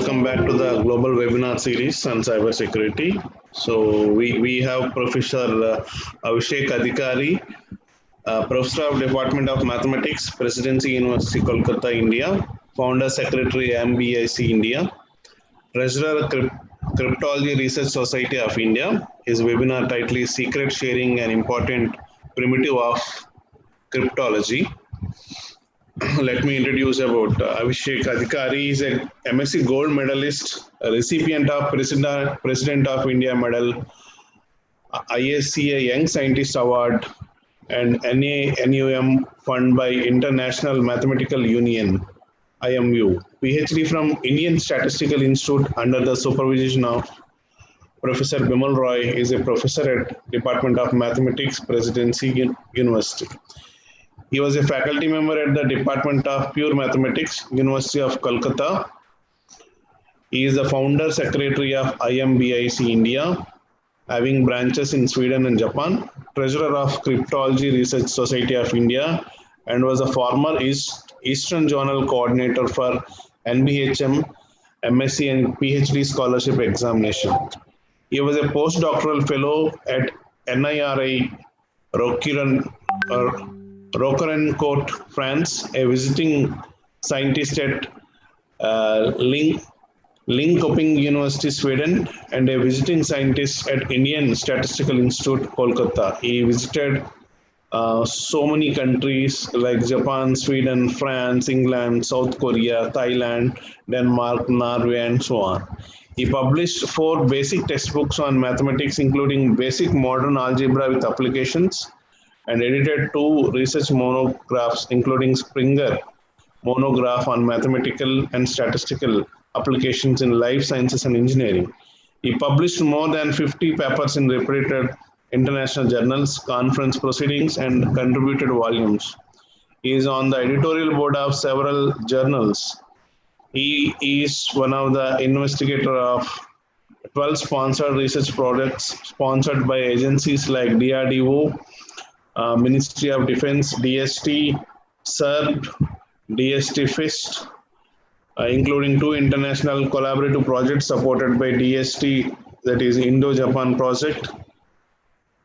welcome back to the global webinar series on cybersecurity. So we have Professor Avishek Adhikari, Professor of Department of Mathematics, Presidency University, Kolkata, India, Founder Secretary, IMBIC, India, Treasurer, Cryptology Research Society of India. His webinar title is Secret Sharing, an Important Primitive of Cryptology. Let me introduce about Avishek Adhikari. He is a MSc Gold Medalist, a recipient of President of India Medal, ISCA Young Scientist Award, and NANUM Fund by International Mathematical Union, IMU. PhD from Indian Statistical Institute under the supervision of Professor Bimal Roy. Is a professor at Department of Mathematics, Presidency University. He was a faculty member at the Department of Pure Mathematics, University of Kolkata. He is the founder secretary of IMBIC India, having branches in Sweden and Japan, treasurer of Cryptology Research Society of India, and was a former Eastern Journal coordinator for NBHM, MSc and PhD scholarship examination. He was a postdoctoral fellow at NIRI Roquerencourt, France, a visiting scientist at Linköping University, Sweden, and a visiting scientist at Indian Statistical Institute, Kolkata. He visited so many countries like Japan, Sweden, France, England, South Korea, Thailand, Denmark, Norway, and so on. He published 4 basic textbooks on mathematics, including Basic Modern Algebra with Applications, and edited 2 research monographs, including Springer monograph on mathematical and statistical applications in life sciences and engineering. He published more than 50 papers in reputed international journals, conference proceedings, and contributed volumes. He is on the editorial board of several journals. He is one of the investigator of 12 sponsored research projects sponsored by agencies like DRDO, Ministry of Defense, DST, CERT, DST FIST, including 2 international collaborative projects supported by DST, that is Indo-Japan project,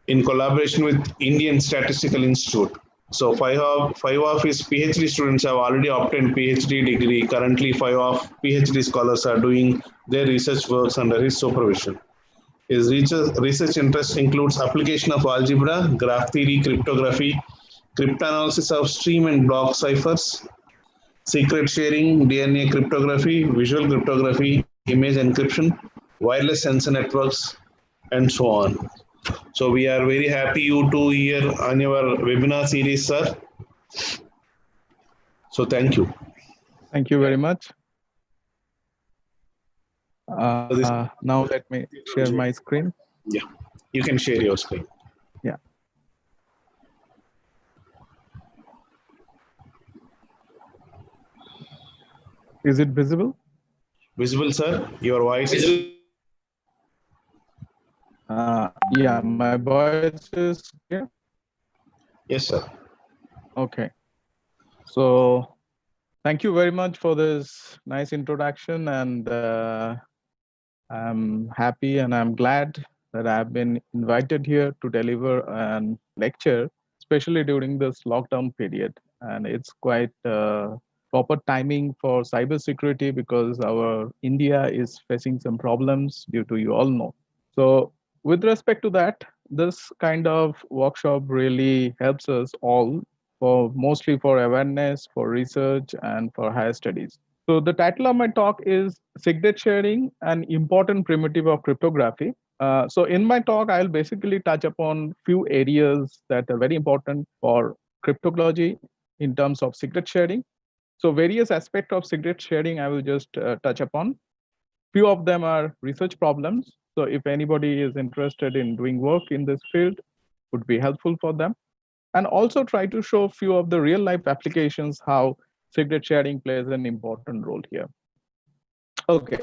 in collaboration with Indian Statistical Institute. So 5 of his PhD students have already obtained PhD degree. Currently 5 of PhD scholars are doing their research works under his supervision. His research interest includes application of algebra, graph theory, cryptography, cryptanalysis of stream and block ciphers, secret sharing, DNA cryptography, visual cryptography, image encryption, wireless sensor networks, and so on. So we are very happy you to here on your webinar series, sir. So thank you. Thank you very much. Now let me share my screen. Yeah, you can share your screen. Yeah. Is it visible? Visible, sir. Your voice is. Yeah, my voice is clear. Yes, sir. Okay. So thank you very much for this nice introduction, and I'm happy and I'm glad that I've been invited here to deliver a lecture, especially during this lockdown period. And it's quite proper timing for cybersecurity because our India is facing some problems due to, you all know. So with respect to that, this kind of workshop really helps us all mostly for awareness, for research, and for higher studies. So the title of my talk is Secret Sharing, an Important Primitive of Cryptography. So in my talk, I'll basically touch upon few areas that are very important for cryptology in terms of secret sharing. So various aspects of secret sharing, I will just touch upon. Few of them are research problems. So if anybody is interested in doing work in this field, would be helpful for them. And also try to show few of the real life applications, how secret sharing plays an important role here. Okay,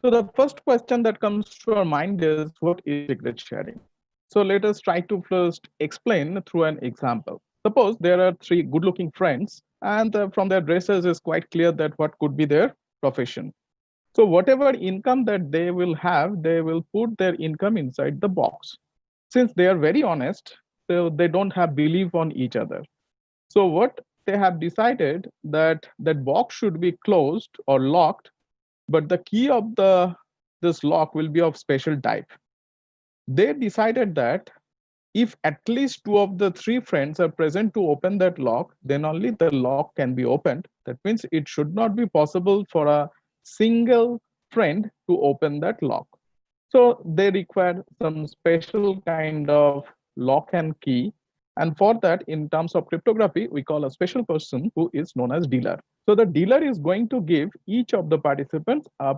so the first question that comes to our mind is, what is secret sharing? So let us try to first explain through an example. Suppose there are 3 good-looking friends, and from their dresses is quite clear that what could be their profession. So whatever income that they will have, they will put their income inside the box. Since they are very honest, so they don't have belief on each other. So what they have decided that that box should be closed or locked, but the key of the this lock will be of special type. They decided that if at least two of the three friends are present to open that lock, then only the lock can be opened. That means it should not be possible for a single friend to open that lock. So they require some special kind of lock and key. And for that, in terms of cryptography, we call a special person who is known as dealer. So the dealer is going to give each of the participants a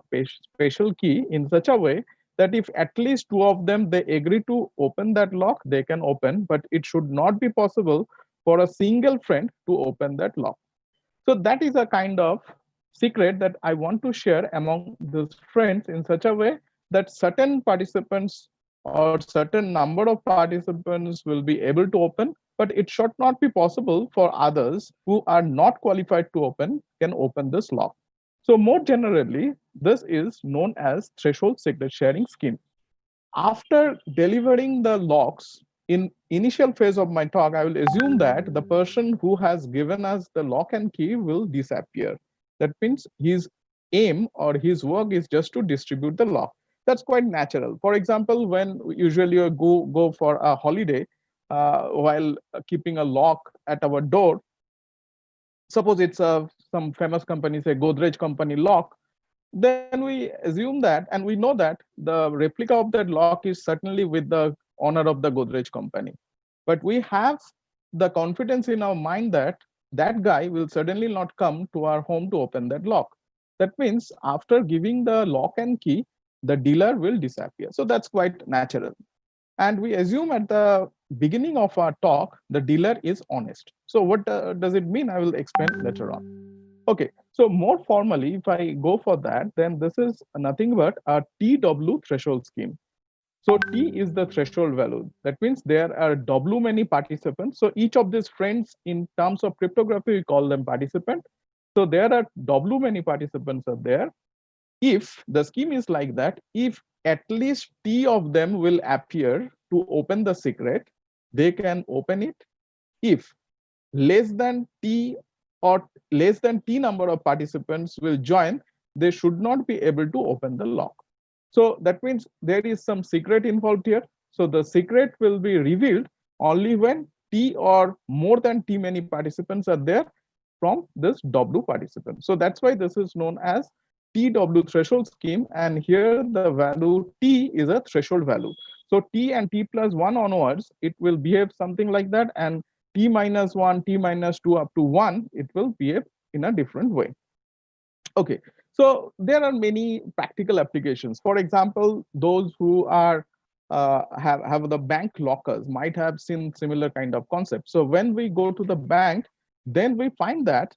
special key in such a way that if at least two of them they agree to open that lock, they can open, but it should not be possible for a single friend to open that lock. So that is a kind of secret that I want to share among these friends in such a way that certain participants or certain number of participants will be able to open, but it should not be possible for others who are not qualified to open can open this lock. So more generally, this is known as threshold secret sharing scheme. After delivering the locks in initial phase of my talk, I will assume that the person who has given us the lock and key will disappear. That means his aim or his work is just to distribute the lock. That's quite natural. For example, when usually you go for a holiday, while keeping a lock at our door, suppose it's some famous company, say Godrej company lock, then we assume that and we know that the replica of that lock is certainly with the owner of the Godrej company. But we have the confidence in our mind that that guy will certainly not come to our home to open that lock. That means after giving the lock and key, the dealer will disappear. So that's quite natural. And we assume at the beginning of our talk, the dealer is honest. So what does it mean? I will explain later on. Okay, so more formally, if I go for that, then this is nothing but a TW threshold scheme. So T is the threshold value. That means there are W many participants. So each of these friends in terms of cryptography, we call them participant. So there are W many participants are there. If the scheme is like that, if at least T of them will appear to open the secret, they can open it. If less than T or less than T number of participants will join, they should not be able to open the lock. So that means there is some secret involved here. So the secret will be revealed only when T or more than T many participants are there from this W participant. So that's why this is known as TW threshold scheme. And here the value T is a threshold value. So T and T plus 1 onwards, it will behave something like that. And T minus 1, T minus 2 up to 1, it will behave in a different way. Okay, so there are many practical applications. For example, those who are have the bank lockers might have seen similar kind of concept. So when we go to the bank, then we find that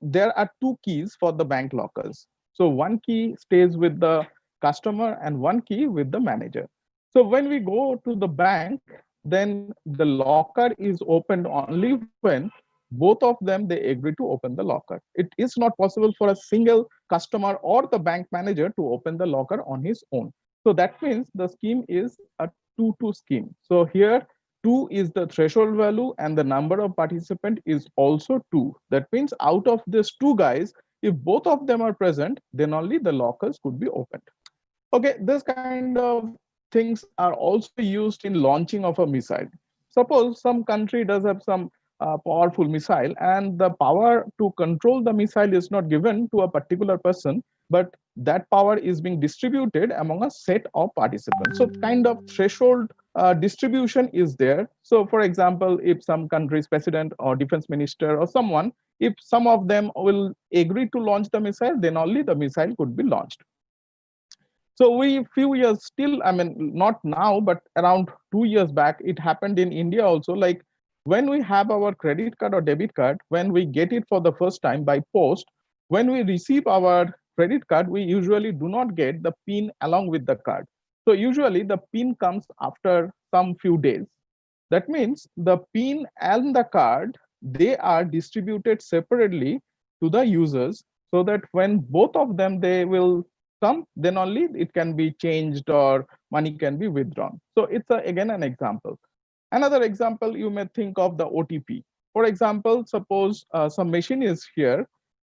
there are two keys for the bank lockers. So one key stays with the customer and one key with the manager. So when we go to the bank, then the locker is opened only when both of them they agree to open the locker. It is not possible for a single customer or the bank manager to open the locker on his own. So that means the scheme is a 2-2 scheme. So here 2 is the threshold value and the number of participant is also 2. That means out of these two guys, if both of them are present, then only the lockers could be opened. Okay, this kind of things are also used in launching of a missile. Suppose some country does have some powerful missile and the power to control the missile is not given to a particular person, but that power is being distributed among a set of participants. So kind of threshold distribution is there. So for example, if some country's president or defense minister or someone, if some of them will agree to launch the missile, then only the missile could be launched. So we few years still, I mean, not now, but around 2 years back, it happened in India also. Like when we have our credit card or debit card, when we get it for the first time by post, when we receive our credit card, we usually do not get the PIN along with the card. So usually the PIN comes after some few days. That means the PIN and the card, they are distributed separately to the users so that when both of them they will come, then only it can be changed or money can be withdrawn. So it's again an example. Another example, you may think of the OTP. For example, suppose some machine is here,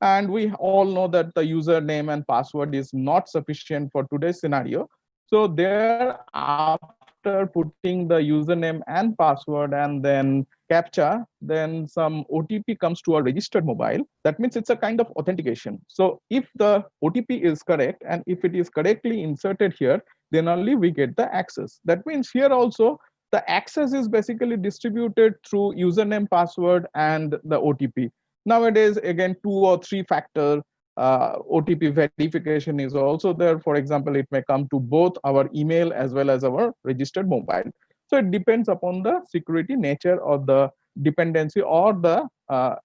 and we all know that the username and password is not sufficient for today's scenario. So there, after putting the username and password and then captcha, then some OTP comes to a registered mobile. That means it's a kind of authentication. So if the OTP is correct and if it is correctly inserted here, then only we get the access. That means here also the access is basically distributed through username, password, and the OTP. Nowadays, again, 2 or 3 factor OTP verification is also there. For example, it may come to both our email as well as our registered mobile. So it depends upon the security nature or the dependency or the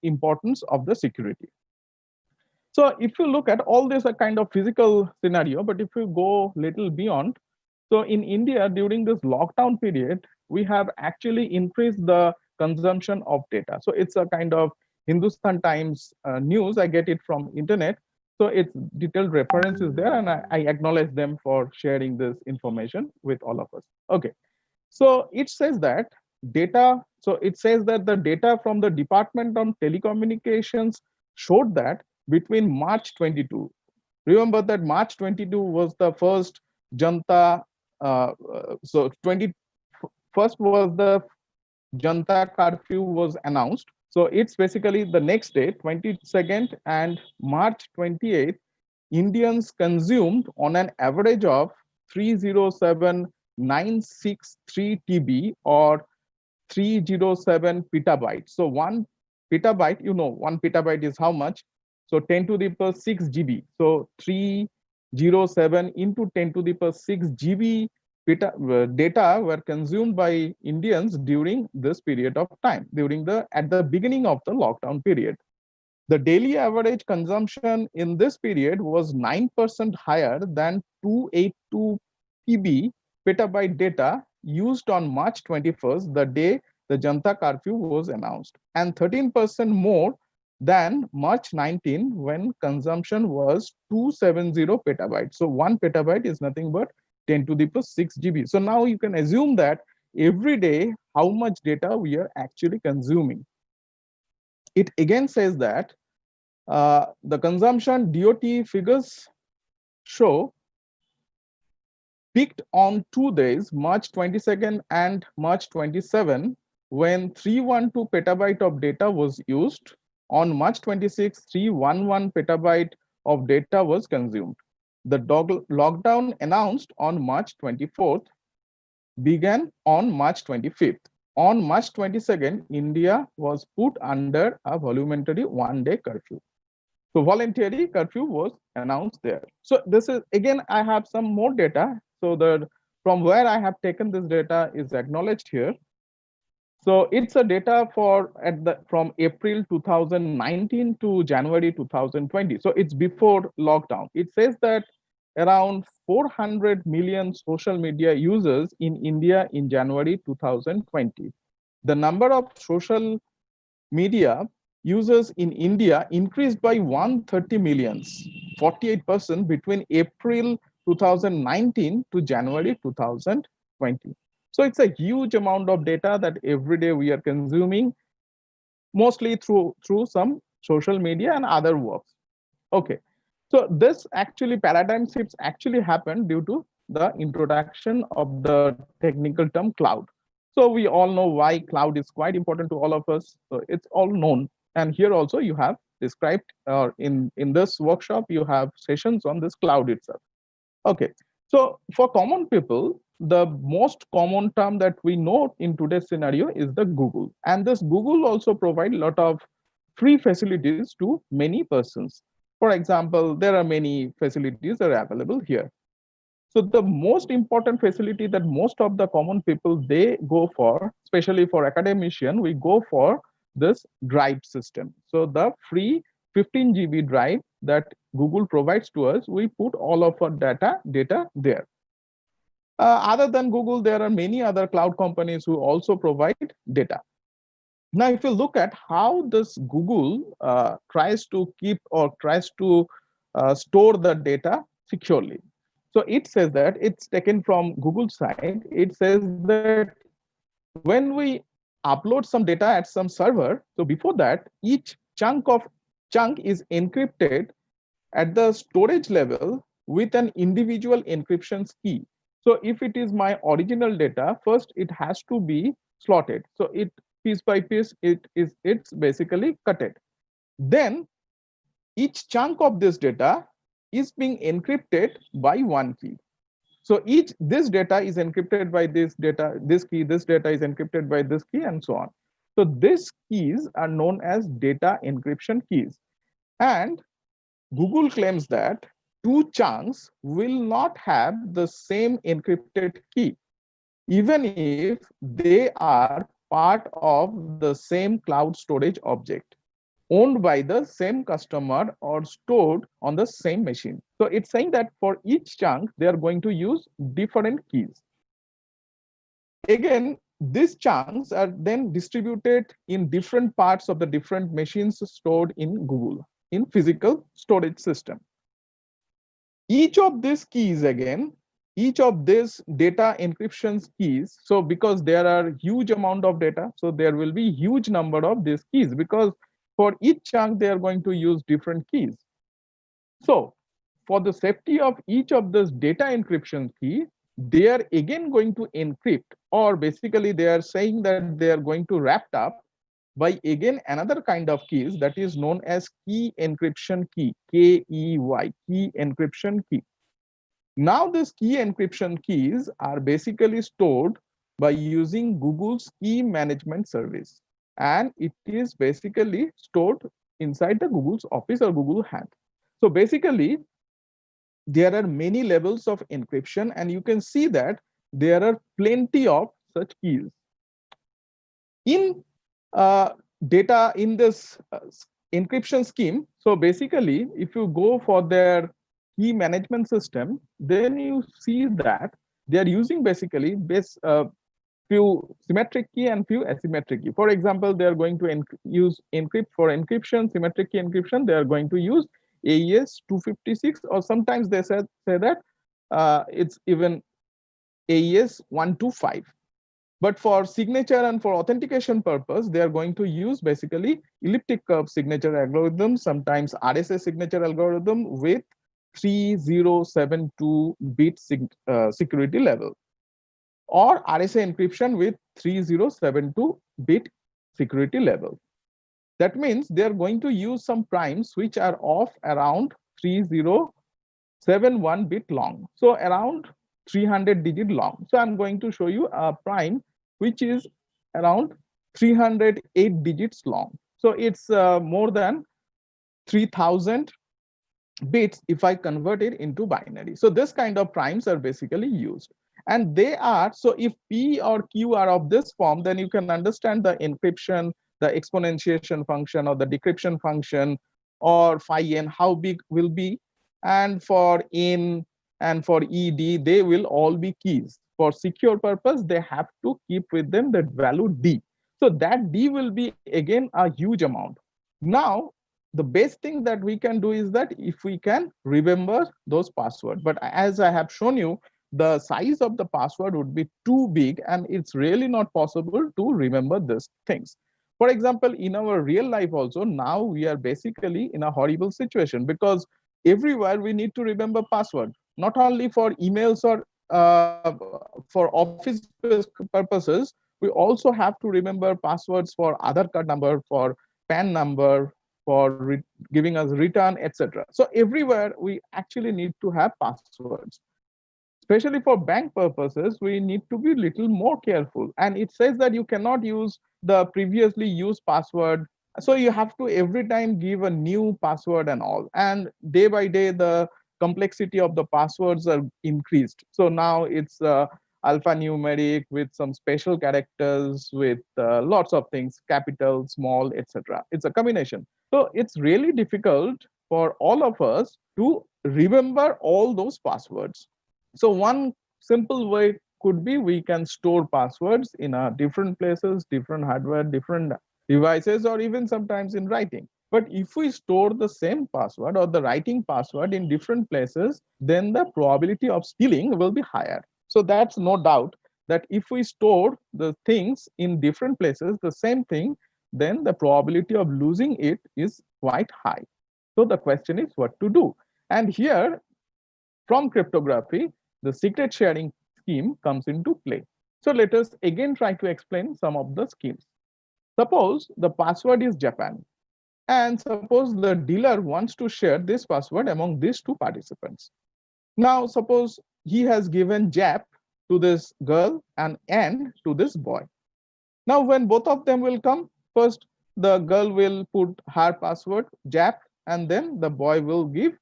importance of the security. So if you look at all this a kind of physical scenario, but if you go little beyond, so in India during this lockdown period, we have actually increased the consumption of data. So it's a kind of Hindustan Times news. I get it from internet. So it's detailed references there, and I acknowledge them for sharing this information with all of us. Okay. So it says that data, so it says that the data from the Department of Telecommunications showed that between March 22, remember that March 22 was the first Janta, so 21st was the Janta curfew was announced. So it's basically the next day, 22nd and March 28th, Indians consumed on an average of 307,963 TB or 307 petabytes. So 1 petabyte, 1 petabyte is how much? So 10 to the power 6 GB. So 307 into 10 to the power 6 GB data were consumed by Indians during this period of time, at the beginning of the lockdown period. The daily average consumption in this period was 9% higher than 282 PB petabyte data used on March 21st, the day the Janta curfew was announced, and 13% more than March 19 when consumption was 270 petabytes. So 1 petabyte is nothing but 10 to the power 6 GB. So now you can assume that every day how much data we are actually consuming. It again says that the consumption DOT figures show peaked on 2 days, March 22nd and March 27, when 312 petabyte of data was used. On March 26, 311 petabyte of data was consumed. The lockdown announced on March 24th began on March 25th. On March 22nd, India was put under a voluntary one-day curfew. So voluntary curfew was announced there. So this is, again, I have some more data. So from where I have taken this data is acknowledged here. So it's a data from April 2019 to January 2020. So it's before lockdown. It says that around 400 million social media users in India in January 2020. The number of social media users in India increased by 130 millions, 48% between April 2019 to January 2020. So it's a huge amount of data that every day we are consuming, mostly through some social media and other works. Okay, so this actually paradigm shifts actually happened due to the introduction of the technical term cloud. So we all know why cloud is quite important to all of us. So it's all known. And here also you have described, in this workshop, you have sessions on this cloud itself. Okay, so for common people, the most common term that we know in today's scenario is the Google. And this Google also provide a lot of free facilities to many persons. For example, there are many facilities that are available here. So the most important facility that most of the common people they go for, especially for academician, we go for this drive system. So the free 15 GB drive that Google provides to us, we put all of our data there. Other than Google, there are many other cloud companies who also provide data. Now, if you look at how this Google tries to keep or tries to store the data securely. So it says that it's taken from Google side. It says that when we upload some data at some server, so before that, each chunk is encrypted at the storage level with an individual encryption key. So if it is my original data, first it has to be slotted. So it piece by piece, it's basically cutted. Then each chunk of this data is being encrypted by one key. So each this data is encrypted by this key, this data is encrypted by this key, and so on. So these keys are known as data encryption keys. And Google claims that two chunks will not have the same encrypted key, even if they are part of the same cloud storage object owned by the same customer or stored on the same machine. So it's saying that for each chunk, they are going to use different keys. Again, these chunks are then distributed in different parts of the different machines stored in Google in physical storage system. Each of these keys again, each of these data encryption keys, so because there are huge amount of data, so there will be huge number of these keys, because for each chunk they are going to use different keys. So for the safety of each of those data encryption key, they are again going to encrypt, or basically they are saying that they are going to wrap up by again another kind of keys that is known as key encryption key, KEY, key encryption key. Now these key encryption keys are basically stored by using Google's key management service. And it is basically stored inside the Google's office or Google Hand. So basically, there are many levels of encryption, and you can see that there are plenty of such keys. In data in this encryption scheme, so basically, if you go for their key management system, then you see that they are using basically few symmetric key and few asymmetric key. For example, they are going to use encrypt for encryption, symmetric key encryption. They are going to use AES 256, or sometimes they say that it's even AES 125. But for signature and for authentication purpose, they are going to use basically elliptic curve signature algorithm, sometimes RSA signature algorithm with 3072 bit security level, or RSA encryption with 3072 bit security level. That means they are going to use some primes which are of around 3071 bit long, so around 300 digit long. So I'm going to show you a prime which is around 308 digits long. So it's more than 3000 bits if I convert it into binary. So this kind of primes are basically used. And they are, so if P or Q are of this form, then you can understand the encryption, the exponentiation function, or the decryption function, or phi n, how big will be. And for N and for ED, they will all be keys. For secure purpose, they have to keep with them that value D. So that D will be again a huge amount. Now, the best thing that we can do is that if we can remember those passwords. But as I have shown you, the size of the password would be too big, and it's really not possible to remember these things. For example, in our real life also, now we are basically in a horrible situation, because everywhere we need to remember password, not only for emails or for office purposes, we also have to remember passwords for Aadhaar card number, for PAN number, for giving us return, etc. So everywhere we actually need to have passwords. Especially for bank purposes, we need to be little more careful. And it says that you cannot use the previously used password. So you have to every time give a new password and all. And day by day, the complexity of the passwords are increased. So now it's alphanumeric with some special characters, with lots of things, capital, small, etc. It's a combination. So it's really difficult for all of us to remember all those passwords. So one simple way could be we can store passwords in different places, different hardware, different devices, or even sometimes in writing. But if we store the same password or the writing password in different places, then the probability of stealing will be higher. So that's no doubt that if we store the things in different places, the same thing, then the probability of losing it is quite high. So the question is what to do. And here, from cryptography, the secret sharing scheme comes into play. So let us again try to explain some of the schemes. Suppose the password is Japan, and suppose the dealer wants to share this password among these two participants. Now, suppose he has given Jap to this girl and N to this boy. Now, when both of them will come, first the girl will put her password Jap, and then the boy will give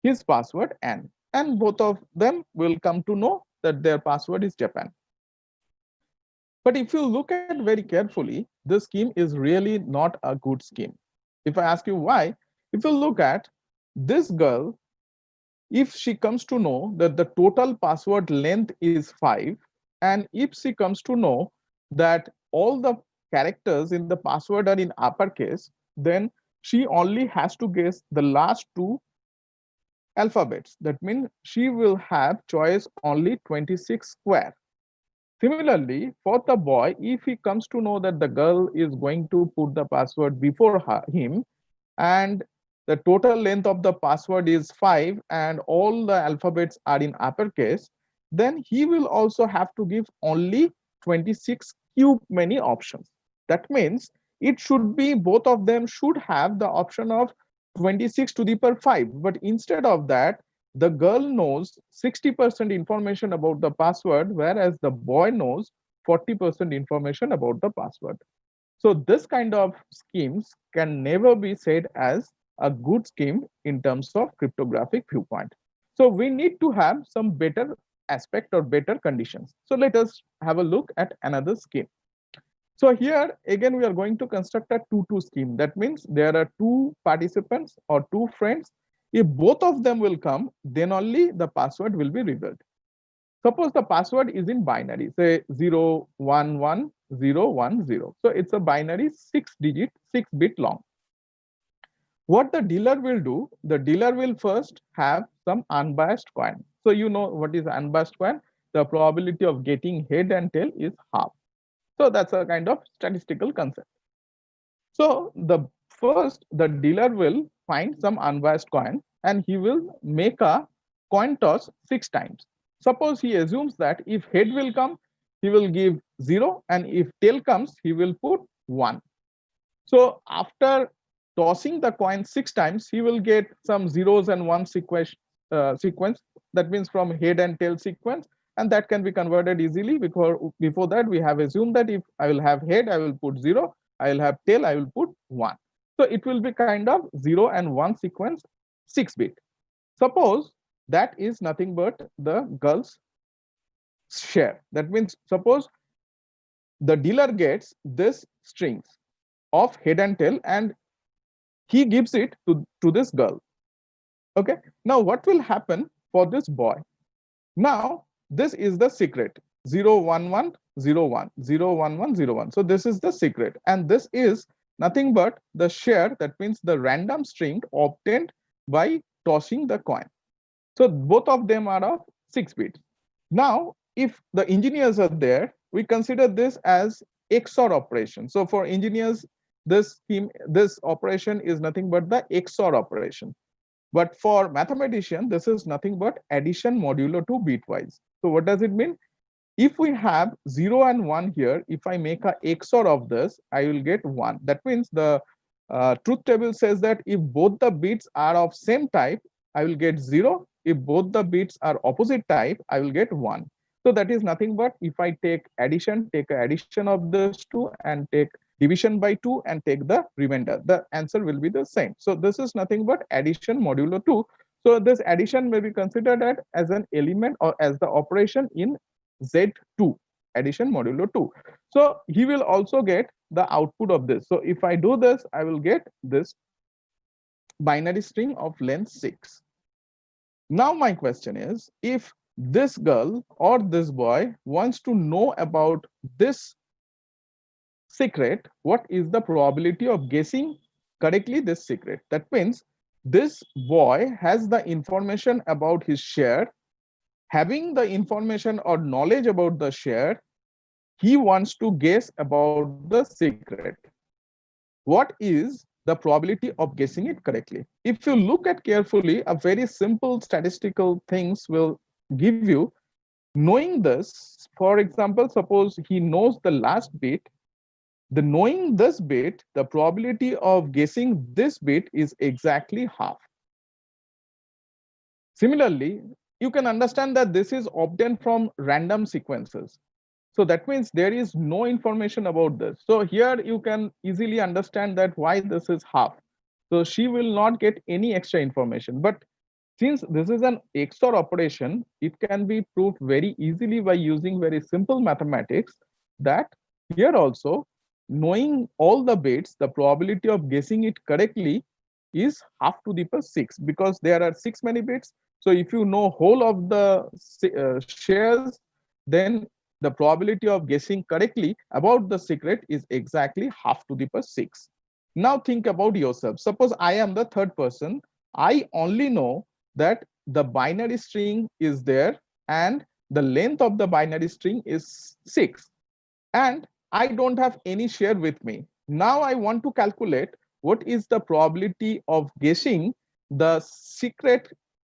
his password N, and both of them will come to know that their password is Japan. But if you look at very carefully, this scheme is really not a good scheme. If I ask you why, if you look at this girl, if she comes to know that the total password length is 5, and if she comes to know that all the characters in the password are in uppercase, then she only has to guess the last two alphabets. That means she will have choice only 26 square. Similarly, for the boy, if he comes to know that the girl is going to put the password before him, and the total length of the password is 5 and all the alphabets are in uppercase, then he will also have to give only 26 cube many options. That means it should be, both of them should have the option of 26 to the power 5, but instead of that, the girl knows 60% information about the password, whereas the boy knows 40% information about the password. So this kind of schemes can never be said as a good scheme in terms of cryptographic viewpoint. So we need to have some better aspect or better conditions. So let us have a look at another scheme. So here again we are going to construct a 2-2 scheme. That means there are two participants or two friends. If both of them will come, then only the password will be revealed. Suppose the password is in binary, say 011 010. So it's a binary 6-digit, 6-bit long. What the dealer will do, the dealer will first have some unbiased coin. So you know what is unbiased coin? The probability of getting head and tail is half. So that's a kind of statistical concept. So the dealer will find some unbiased coin and he will make a coin toss 6 times. Suppose he assumes that if head will come, he will give 0, and if tail comes, he will put 1. So after tossing the coin 6 times, he will get some zeros and one sequence. That means from head and tail sequence, and that can be converted easily, because before that we have assumed that if I will have head, I will put 0, I will have tail, I will put 1. So it will be kind of 0 and 1 sequence, 6-bit. Suppose that is nothing but the girl's share. That means suppose the dealer gets this strings of head and tail and he gives it to this girl. Okay, now what will happen for this boy? Now this is the secret, 01101 01101. So this is the secret, and this is nothing but the share, that means the random string obtained by tossing the coin. So both of them are of 6 bits. Now if the engineers are there, we consider this as XOR operation. So for engineers, this operation is nothing but the XOR operation. But for mathematician, this is nothing but addition modulo 2 bitwise. So what does it mean? If we have 0 and 1 here, if I make a XOR of this, I will get 1. That means the truth table says that if both the bits are of same type, I will get 0. If both the bits are opposite type, I will get 1. So that is nothing but if I take addition, take an addition of those two, and take division by 2 and take the remainder, the answer will be the same. So this is nothing but addition modulo 2. So this addition may be considered as an element or as the operation in Z2, addition modulo 2. So he will also get the output of this. So if I do this, I will get this binary string of length 6. Now my question is, if this girl or this boy wants to know about this secret, what is the probability of guessing correctly this secret? That means this boy has the information about his share. Having the information or knowledge about the share, he wants to guess about the secret. What is the probability of guessing it correctly? If you look at carefully, a very simple statistical things will give you. Knowing this, for example, suppose he knows the last bit, the knowing this bit, the probability of guessing this bit is exactly half. Similarly, you can understand that this is obtained from random sequences. So that means there is no information about this. So here you can easily understand that why this is half. So she will not get any extra information. But since this is an XOR operation, it can be proved very easily by using very simple mathematics that here also, knowing all the bits, the probability of guessing it correctly is half to the power 6 because there are 6 many bits. So if you know whole of the shares, then the probability of guessing correctly about the secret is exactly half to the power 6. Now think about yourself. Suppose I am the third person. I only know that the binary string is there and the length of the binary string is 6. And I don't have any share with me. Now I want to calculate what is the probability of guessing the secret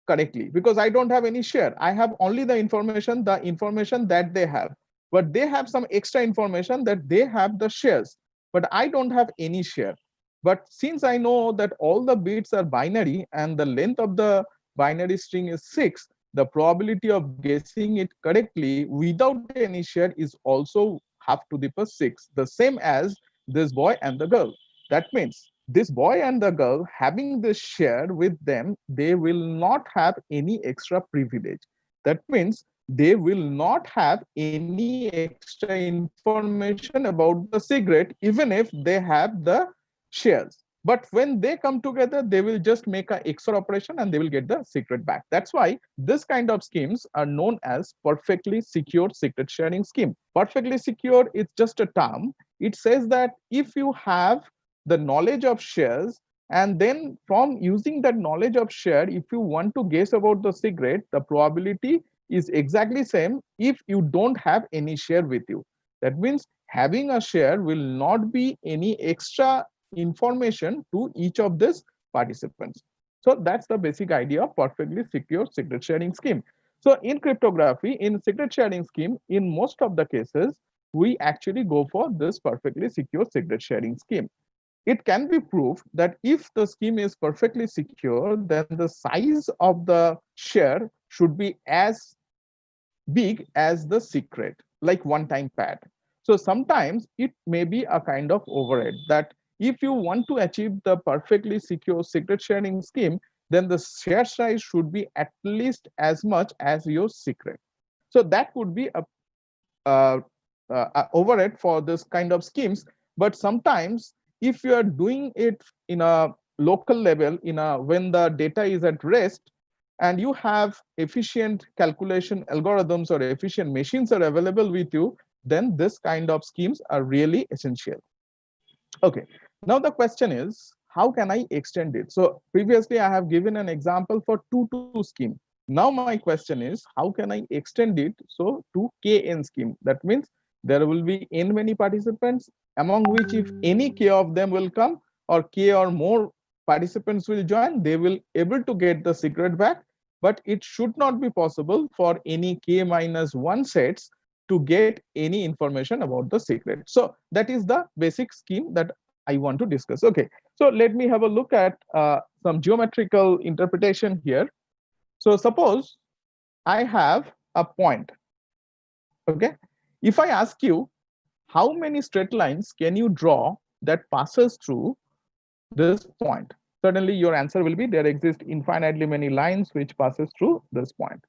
correctly, because I don't have any share. I have only the information that they have, but they have some extra information that they have the shares, but I don't have any share. But since I know that all the bits are binary and the length of the binary string is 6, the probability of guessing it correctly without any share is also half to the power 6, the same as this boy and the girl. That means this boy and the girl having this share with them, they will not have any extra privilege. That means they will not have any extra information about the secret, even if they have the shares. But when they come together, they will just make an XOR operation and they will get the secret back. That's why this kind of schemes are known as perfectly secure secret sharing scheme. Perfectly secure is just a term. It says that if you have the knowledge of shares, and then from using that knowledge of share, if you want to guess about the secret, the probability is exactly same if you don't have any share with you. That means having a share will not be any extra information to each of these participants. So that's the basic idea of perfectly secure secret sharing scheme. So in cryptography, in secret sharing scheme, in most of the cases, we actually go for this perfectly secure secret sharing scheme. It can be proved that if the scheme is perfectly secure, then the size of the share should be as big as the secret, like one-time pad. So sometimes it may be a kind of overhead that if you want to achieve the perfectly secure secret sharing scheme, then the share size should be at least as much as your secret. So that would be a, overhead for this kind of schemes. But sometimes if you are doing it in a local level, when the data is at rest, and you have efficient calculation algorithms or efficient machines are available with you, then this kind of schemes are really essential. Okay, now the question is, how can I extend it? So previously I have given an example for 2-2 scheme. Now my question is, how can I extend it so to KN scheme? That means there will be n many participants, among which if any k of them will come or k or more participants will join, they will able to get the secret back. But it should not be possible for any k minus 1 sets to get any information about the secret. So that is the basic scheme that I want to discuss. Okay, so let me have a look at some geometrical interpretation here. So suppose I have a point. Okay, if I ask you how many straight lines can you draw that passes through this point, certainly your answer will be there exist infinitely many lines which passes through this point.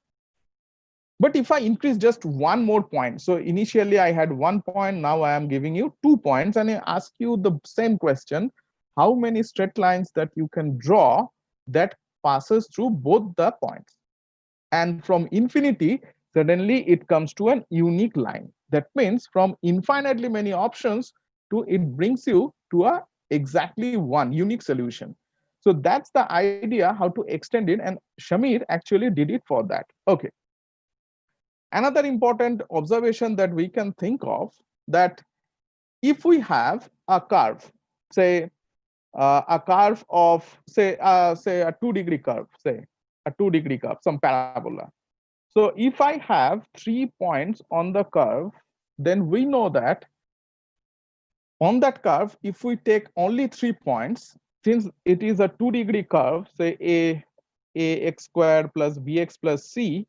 But if I increase just one more point, so initially I had 1 point, now I am giving you 2 points, and I ask you the same question, how many straight lines that you can draw that passes through both the points? And from infinity, suddenly it comes to an unique line. That means from infinitely many options 2, it brings you to a exactly one unique solution. So that's the idea how to extend it, and Shamir actually did it for that. Okay. Another important observation that we can think of, that if we have a curve, say a curve of say a 2-degree curve, say a 2-degree curve, some parabola. So if I have 3 points on the curve, then we know that on that curve, if we take only 3 points, since it is a 2-degree curve, say ax squared plus bx plus c,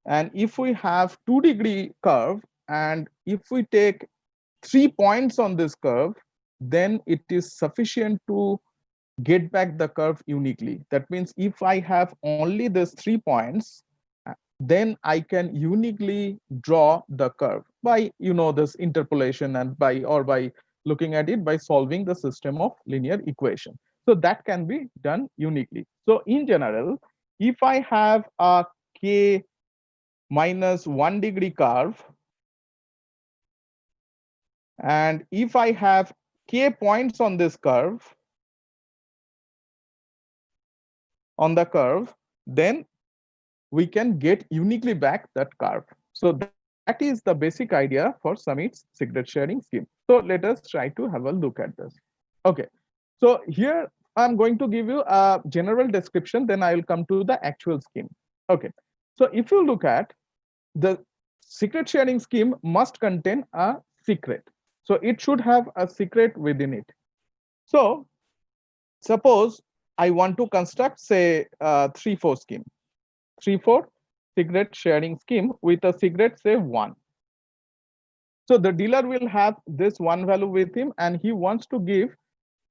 and if we have 2-degree curve, and if we take 3 points on this curve, then it is sufficient to get back the curve uniquely. That means if I have only these 3 points, then I can uniquely draw the curve by this interpolation, and by looking at it by solving the system of linear equation. So that can be done uniquely. So in general, if I have a k minus 1-degree curve, and if I have k points on this curve, then we can get uniquely back that curve. So that is the basic idea for Summits secret sharing scheme. So let us try to have a look at this. Okay. So here I'm going to give you a general description, then I will come to the actual scheme. Okay. So if you look at the secret sharing scheme must contain a secret. So it should have a secret within it. So suppose I want to construct, say, a 3-4 scheme. 3-4 secret sharing scheme with a secret, say, 1. So the dealer will have this 1 value with him, and he wants to give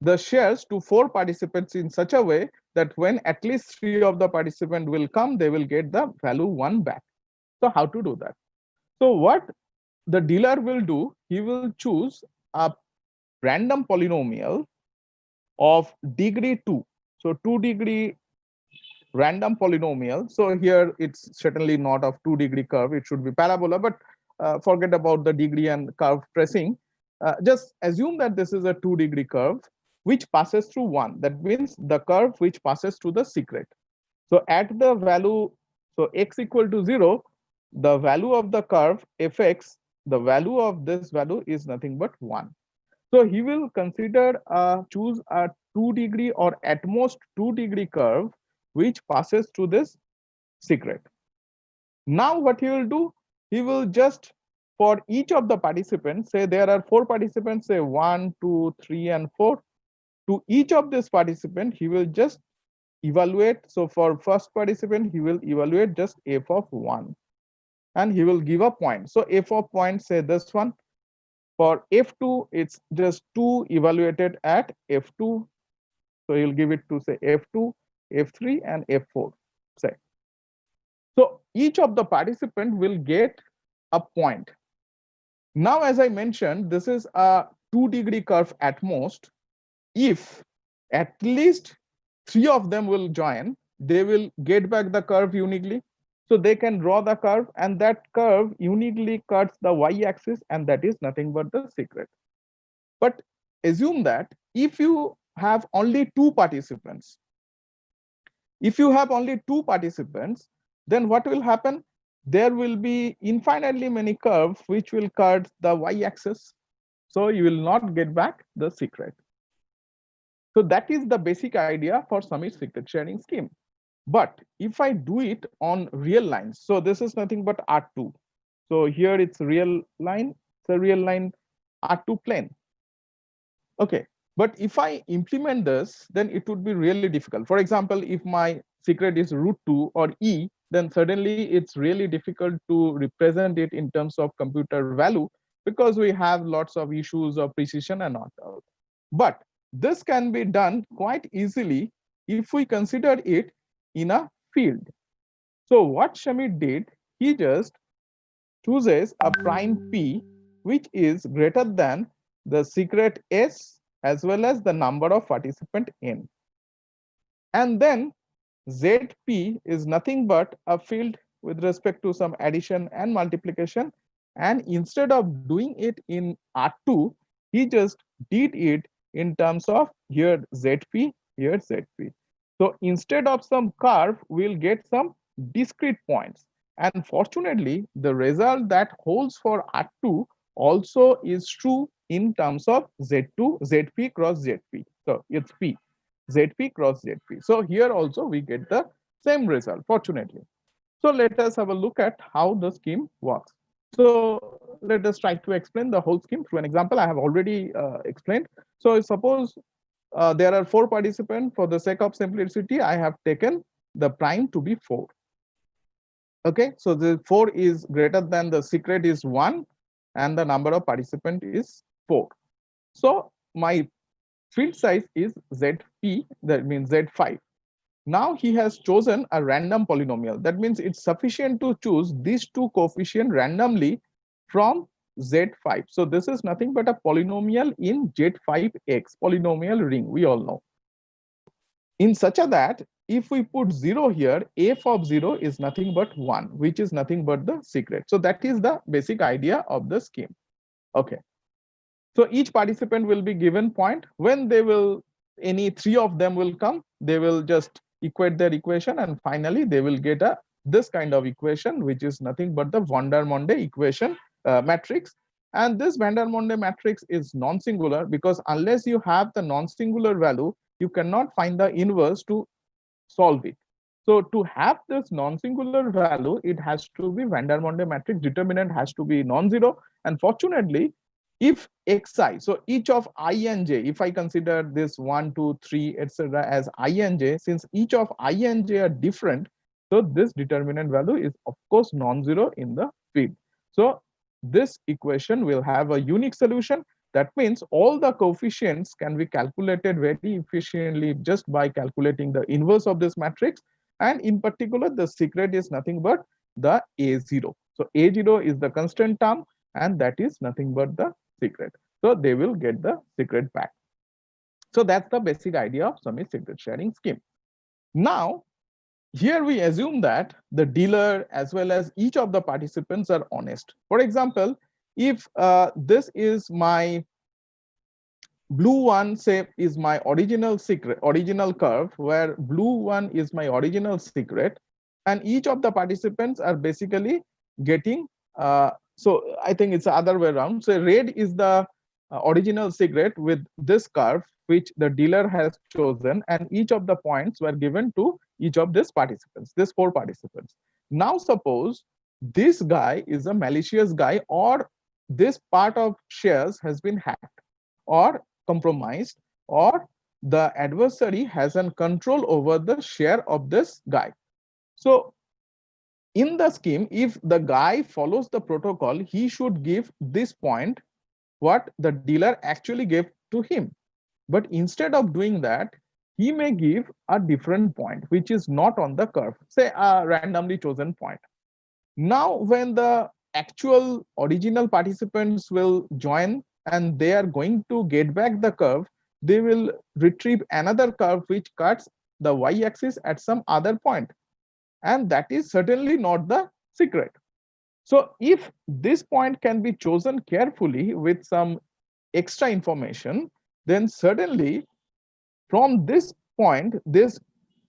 the shares to 4 participants in such a way that when at least 3 of the participants will come, they will get the value 1 back. So how to do that? So what the dealer will do, he will choose a random polynomial of degree 2. So 2-degree random polynomial. So here it's certainly not of 2-degree curve, it should be parabola, but forget about the degree and curve tracing. Just assume that this is a 2-degree curve which passes through 1. That means the curve which passes through the secret. So at the value, so x equal to 0, the value of the curve fx, the value of this value is nothing but 1. So he will consider choose a 2-degree or at most 2-degree curve which passes through this secret. Now what he will do, he will just, for each of the participants, say there are 4 participants, say 1, 2, 3, and 4. To each of this participant, he will just evaluate. So for first participant, he will evaluate just f of 1, and he will give a point. So f of point, say this one. For f2, it's just 2 evaluated at f2. So he'll give it to, say, f2, f3, and f4, say. So each of the participant will get a point. Now, as I mentioned, this is a 2-degree curve at most. If at least 3 of them will join, they will get back the curve uniquely. So they can draw the curve, and that curve uniquely cuts the y-axis, and that is nothing but the secret. But assume that if you have only 2 participants, then what will happen? There will be infinitely many curves which will cut the y-axis. So you will not get back the secret. So that is the basic idea for Summit secret sharing scheme. But if I do it on real lines, so this is nothing but R2. So here it's real line, it's a real line R2 plane. Okay, but if I implement this, then it would be really difficult. For example, if my secret is √2 or E, then suddenly it's really difficult to represent it in terms of computer value, because we have lots of issues of precision and not out. But this can be done quite easily if we consider it in a field. So what Shamir did, he just chooses a prime P which is greater than the secret S as well as the number of participant N. And then ZP is nothing but a field with respect to some addition and multiplication. And instead of doing it in R2, He just did it in terms of here ZP, here ZP. So instead of some curve, we'll get some discrete points. And fortunately, the result that holds for R2 also is true in terms of Z2, ZP cross ZP. So it's P, ZP cross ZP. So here also we get the same result, fortunately. So let us have a look at how the scheme works. So let us try to explain the whole scheme through an example. I have already explained. So suppose there are 4 participants. For the sake of simplicity, I have taken the prime to be 4. Okay, so the 4 is greater than the secret is 1 and the number of participants is 4. So my field size is ZP, that means Z5. Now he has chosen a random polynomial. That means it's sufficient to choose these 2 coefficients randomly from Z5. So this is nothing but a polynomial in Z5x, polynomial ring, we all know. In such a that if we put 0 here, f of 0 is nothing but 1, which is nothing but the secret. So that is the basic idea of the scheme. Okay. So each participant will be given point. When they will, any 3 of them will come, they will just equate their equation, and finally they will get a this kind of equation, which is nothing but the van der Monde equation matrix. And this van der Monde matrix is non-singular, because unless you have the non-singular value, you cannot find the inverse to solve it. So to have this non-singular value, it has to be van der Monde matrix determinant has to be non-zero. And fortunately, if xi, so each of I and j, if I consider this 1, 2, 3, etc. as I and j, since each of I and j are different, so this determinant value is of course non-zero in the field. So this equation will have a unique solution. That means all the coefficients can be calculated very efficiently just by calculating the inverse of this matrix. And in particular, the secret is nothing but the A0. So A0 is the constant term, and that is nothing but the secret. So they will get the secret back. So that's the basic idea of Sumit secret sharing scheme. Now, here we assume that the dealer as well as each of the participants are honest. For example, if this is my blue one, say, is my original secret, original curve, where blue one is my original secret, and each of the participants are basically getting, so I think it's the other way around. So red is the original secret with this curve, which the dealer has chosen, and each of the points were given to each of these participants, these 4 participants. Now suppose this guy is a malicious guy, or this part of shares has been hacked or compromised, or the adversary has an control over the share of this guy. So in the scheme, if the guy follows the protocol, he should give this point what the dealer actually gave to him. But instead of doing that, he may give a different point, which is not on the curve, say a randomly chosen point. Now, when the actual original participants will join and they are going to get back the curve, they will retrieve another curve which cuts the y-axis at some other point. And that is certainly not the secret. So if this point can be chosen carefully with some extra information, then certainly from this point, this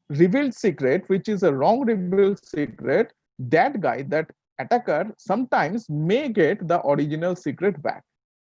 revealed secret, which is a wrong revealed secret, that guy, that attacker, sometimes may get the original secret back.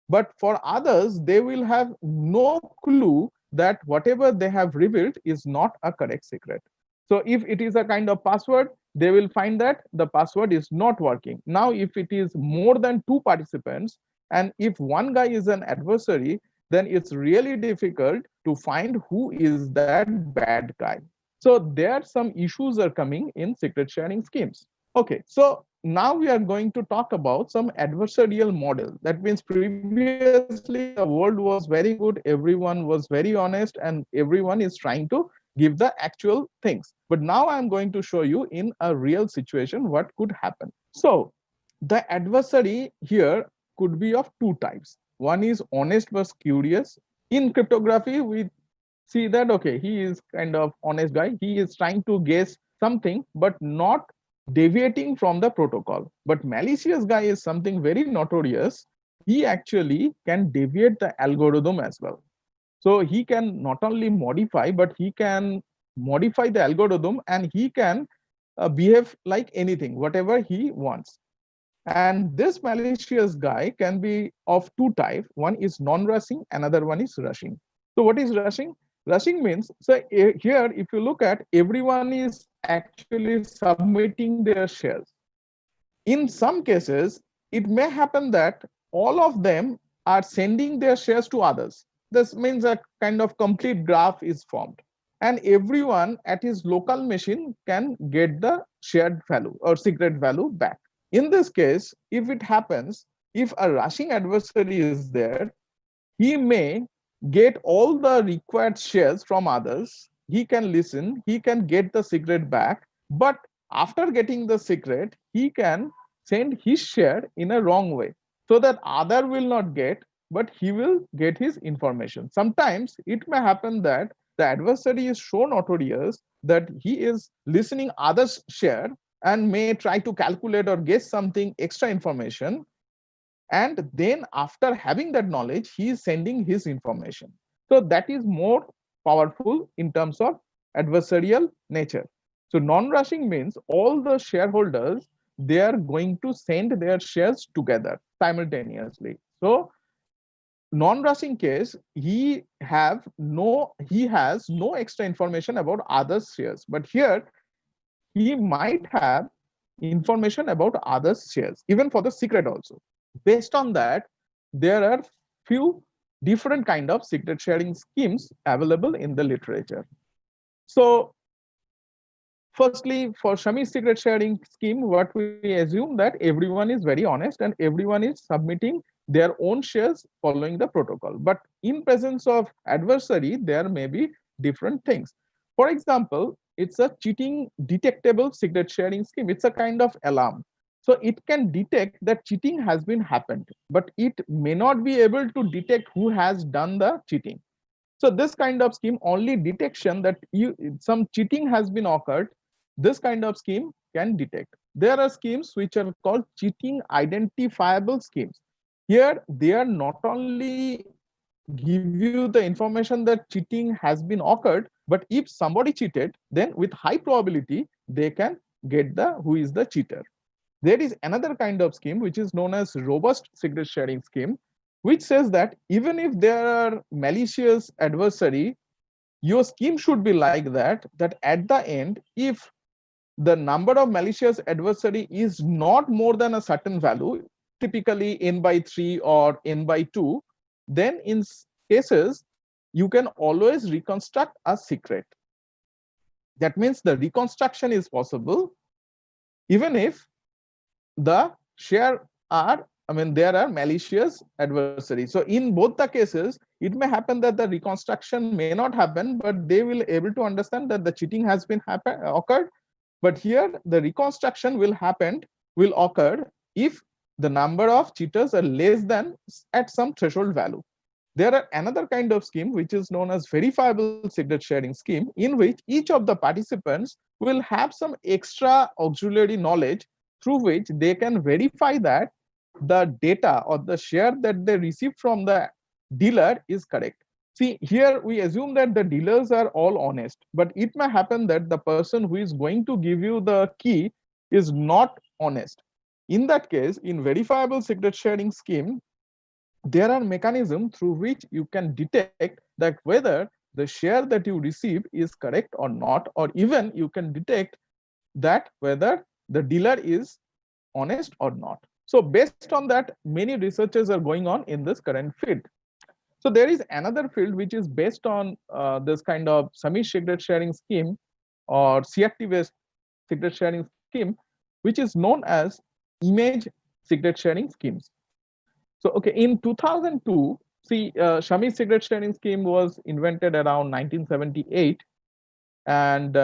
But for others, they will have no clue that whatever they have revealed is not a correct secret. So if it is a kind of password, they will find that the password is not working. Now, if it is more than 2 participants, and if one guy is an adversary, then it's really difficult to find who is that bad guy. So there some issues are coming in secret sharing schemes. Okay, so now we are going to talk about some adversarial model. That means previously the world was very good, everyone was very honest, and everyone is trying to give the actual things. But now I'm going to show you in a real situation what could happen. So the adversary here could be of 2 types. One is honest but curious. In cryptography, we see that, okay, he is kind of honest guy. He is trying to guess something, but not deviating from the protocol. But malicious guy is something very notorious. he actually can deviate the algorithm as well. So he can not only modify, but he can modify the algorithm, and he can behave like anything, whatever he wants. And this malicious guy can be of two types. One is non-rushing, another one is rushing. So what is rushing? Rushing means, so here, if you look at, everyone is actually submitting their shares. In some cases, it may happen that all of them are sending their shares to others. This means a kind of complete graph is formed. And everyone at his local machine can get the shared value or secret value back. In this case, if it happens, if a rushing adversary is there, he may get all the required shares from others. He can listen, he can get the secret back, but after getting the secret, he can send his share in a wrong way so that other will not get, but he will get his information. Sometimes it may happen that the adversary is so notorious that he is listening others share and may try to calculate or guess something extra information, and then after having that knowledge, he is sending his information. So that is more powerful in terms of adversarial nature. So non-rushing means all the shareholders, they are going to send their shares together simultaneously. So non-rushing case, he has no extra information about other shares, but here he might have information about others shares, even for the secret also. Based on that, there are few different kind of secret sharing schemes available in the literature. So firstly, for Shami's secret sharing scheme, what we assume that everyone is very honest and everyone is submitting their own shares following the protocol. But in presence of adversary, there may be different things. For example, it's a cheating detectable secret sharing scheme. It's a kind of alarm. So it can detect that cheating has been happened, but it may not be able to detect who has done the cheating. So this kind of scheme, only detection that some cheating has been occurred, this kind of scheme can detect. There are schemes which are called cheating identifiable schemes. Here, they are not only give you the information that cheating has been occurred, but if somebody cheated, then with high probability, they can get the who is the cheater. There is another kind of scheme which is known as robust secret sharing scheme, which says that even if there are malicious adversary, your scheme should be like that at the end, if the number of malicious adversary is not more than a certain value, typically n by 3 or n by 2, then in cases you can always reconstruct a secret. That means the reconstruction is possible even if the share are, there are malicious adversaries. So in both the cases, it may happen that the reconstruction may not happen, but they will able to understand that the cheating has been occurred. But here the reconstruction will occur if the number of cheaters are less than at some threshold value. There are another kind of scheme which is known as verifiable secret sharing scheme, in which each of the participants will have some extra auxiliary knowledge through which they can verify that the data or the share that they receive from the dealer is correct. See, here we assume that the dealers are all honest, but it may happen that the person who is going to give you the key is not honest. In that case, in verifiable secret sharing scheme, there are mechanisms through which you can detect that whether the share that you receive is correct or not, or even you can detect that whether the dealer is honest or not. So based on that, many researches are going on in this current field. So there is another field which is based on this kind of semi-secret sharing scheme or CRT-based secret sharing scheme, which is known as image secret sharing schemes. So, okay, in 2002, see, Shami's secret sharing scheme was invented around 1978. And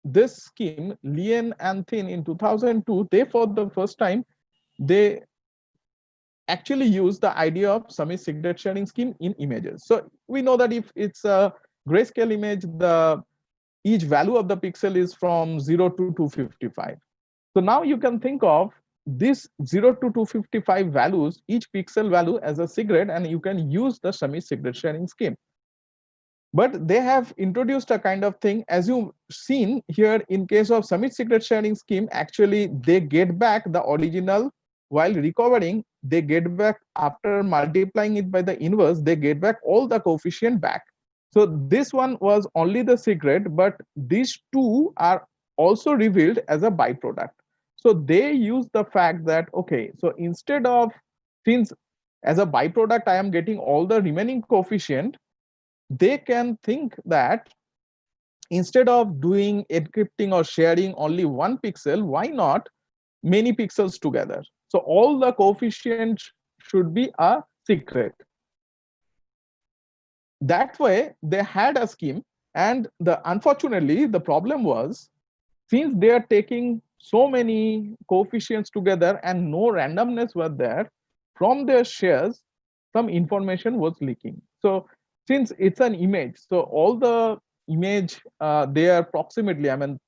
this scheme, Lien and Thin, in 2002, they for the first time, they actually used the idea of Shami's secret sharing scheme in images. So we know that if it's a grayscale image, the each value of the pixel is from 0 to 255. So now you can think of this 0 to 255 values, each pixel value as a secret, and you can use the Chemise secret sharing scheme. But they have introduced a kind of thing, as you've seen here in case of Chemise secret sharing scheme, actually they get back the original while recovering, they get back after multiplying it by the inverse, they get back all the coefficient back. So this one was only the secret, but these two are also revealed as a byproduct. So they use the fact that, okay, so instead of, since as a byproduct I am getting all the remaining coefficient, they can think that instead of doing encrypting or sharing only one pixel, why not many pixels together? So all the coefficients should be a secret. That way they had a scheme, and unfortunately the problem was, since they are taking so many coefficients together and no randomness was there, from their shares some information was leaking. So since it's an image, so all the image they are approximately, I mean,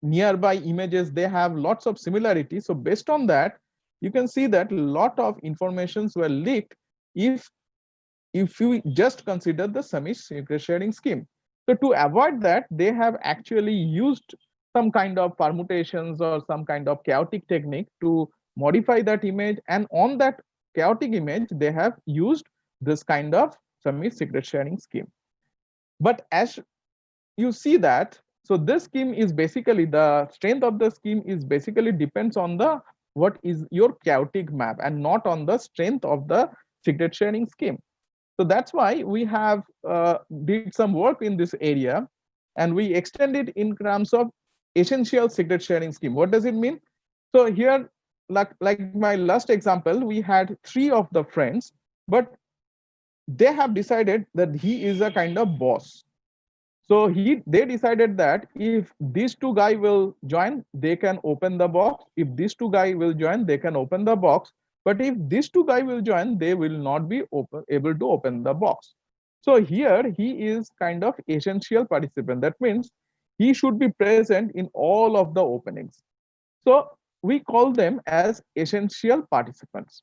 nearby images, they have lots of similarity. So based on that, you can see that a lot of informations were leaked if you just consider the Chemise secret sharing scheme. So to avoid that, they have actually used some kind of permutations or some kind of chaotic technique to modify that image, and on that chaotic image they have used this kind of Chemise secret sharing scheme. But as you see that, so this scheme is basically, the strength of the scheme is basically depends on the what is your chaotic map and not on the strength of the secret sharing scheme. So that's why we have did some work in this area, and we extended in terms of essential secret sharing scheme. What does it mean? So here, like my last example, we had three of the friends, but they have decided that he is a kind of boss. So they decided that if these two guys will join, they can open the box. If these two guys will join, they can open the box. But if these two guys will join, they will not be able to open the box. So here he is kind of essential participant. That means he should be present in all of the openings. So we call them as essential participants.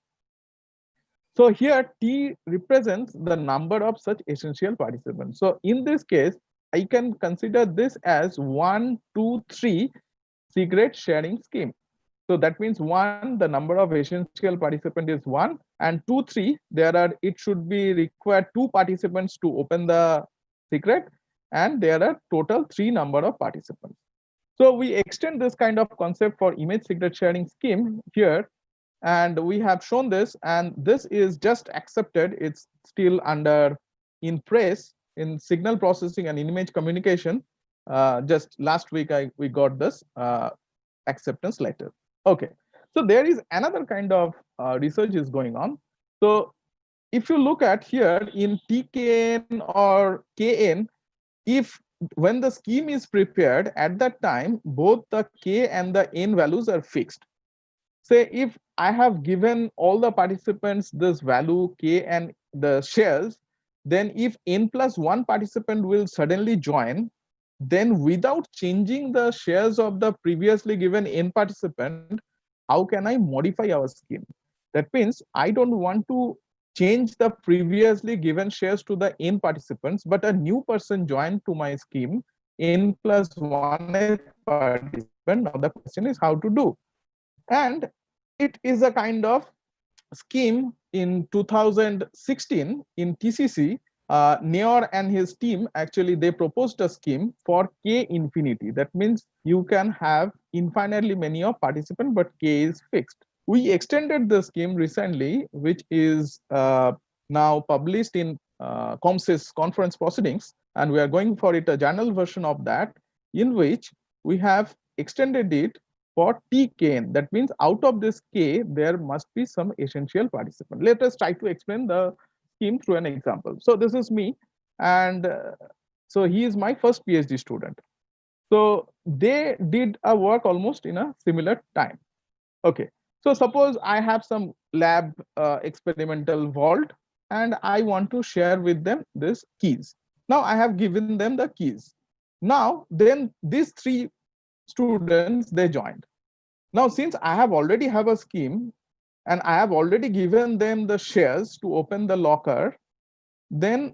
So here T represents the number of such essential participants. So in this case, I can consider this as 1, 2, 3 secret sharing scheme. So that means 1, the number of essential participant is 1, and 2, 3, it should be required 2 participants to open the secret, and there are total 3 number of participants. So we extend this kind of concept for image secret sharing scheme here, and we have shown this, and this is just accepted. It's still under in press in signal processing and image communication. Just last week we got this acceptance letter. Okay, so there is another kind of research is going on. So if you look at here in TKN or KN, if when the scheme is prepared, at that time both the K and the N values are fixed. Say if I have given all the participants this value K and the shares, then if N plus 1 participant will suddenly join, then without changing the shares of the previously given N participant, how can I modify our scheme? That means I don't want to change the previously given shares to the N participants, but a new person joined to my scheme, N plus 1 participant. Now the question is how to do. And it is a kind of scheme in 2016 in TCC. Neor and his team actually they proposed a scheme for K infinity. That means you can have infinitely many of participants, but K is fixed. We extended the scheme recently, which is now published in COMSIS conference proceedings, and we are going for it a journal version of that, in which we have extended it for TKN. That means out of this K, there must be some essential participant. Let us try to explain the scheme through an example. So this is me, and so he is my first PhD student. So they did a work almost in a similar time. Okay, so suppose I have some lab experimental vault, and I want to share with them this keys. Now I have given them the keys. Now then these 3 students, they joined. Now, since I have already have a scheme and I have already given them the shares to open the locker, then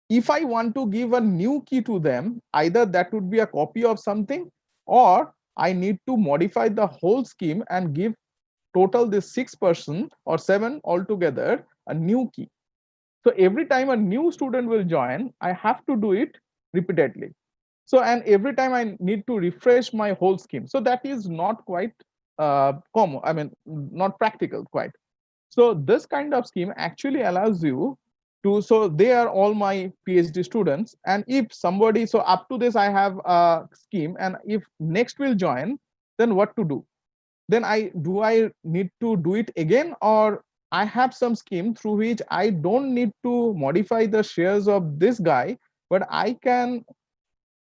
if I want to give a new key to them, either that would be a copy of something, or I need to modify the whole scheme and give total this 6% or 7 altogether a new key. So every time a new student will join, I have to do it repeatedly. So, and every time I need to refresh my whole scheme. So that is not quite common. I mean, not practical quite. So this kind of scheme actually allows you to, so they are all my PhD students. And if somebody, so up to this, I have a scheme, and if next will join, then what to do? Then I need to do it again, or I have some scheme through which I don't need to modify the shares of this guy, but I can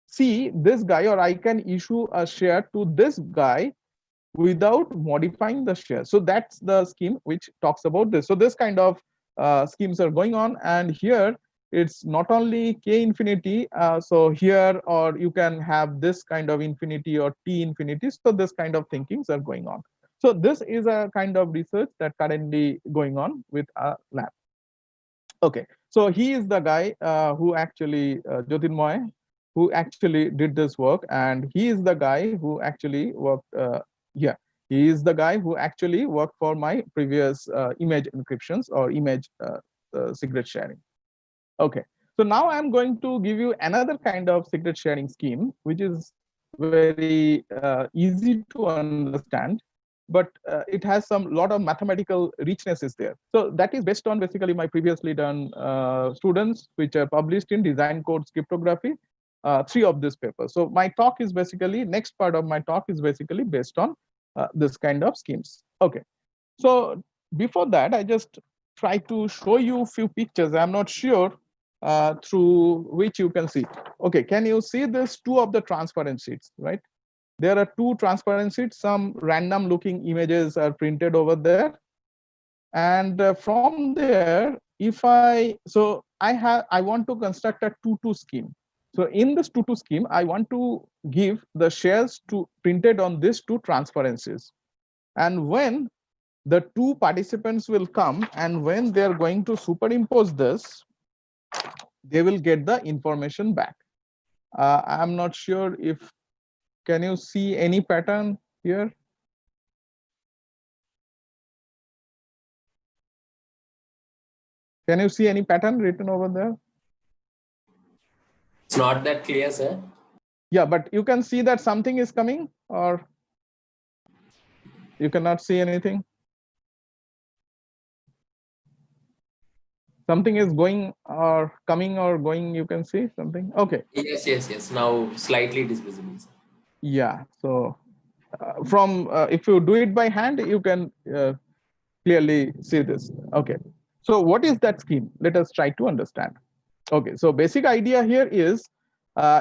see this guy, or I can issue a share to this guy without modifying the share. So that's the scheme which talks about this. So this kind of schemes are going on, and here it's not only k infinity. So here, or you can have this kind of infinity or t infinity. So this kind of thinkings are going on. So this is a kind of research that currently going on with a lab. Okay, so he is the guy who actually Jyotirmoy, who actually did this work, and he is the guy who actually worked. Yeah, he is the guy who actually worked for my previous image encryptions or image secret sharing. Okay, so now I'm going to give you another kind of secret sharing scheme, which is very easy to understand, but it has some lot of mathematical richness is there. So that is based on basically my previously done students, which are published in Design Codes Cryptography, three of this paper. So my talk is basically, next part of my talk is basically based on this kind of schemes. Okay, so before that, I just try to show you a few pictures. I'm not sure through which you can see. Okay, can you see this two of the transparent sheets, right? There are two transparent sheets, some random looking images are printed over there. And from there, if I want to construct a 2-2 scheme. So in this 2-2 scheme, I want to give the shares to printed on these two transparencies. And when the two participants will come, and when they are going to superimpose this, they will get the information back. I'm not sure if, can you see any pattern here? Can you see any pattern written over there? It's not that clear, sir. Yeah, but you can see that something is coming, or you cannot see anything. Something is going or coming or going, you can see something. Okay. Yes. Now slightly it is visible, sir. Yeah, so from if you do it by hand, you can clearly see this. Okay, so what is that scheme? Let us try to understand. Okay, so basic idea here is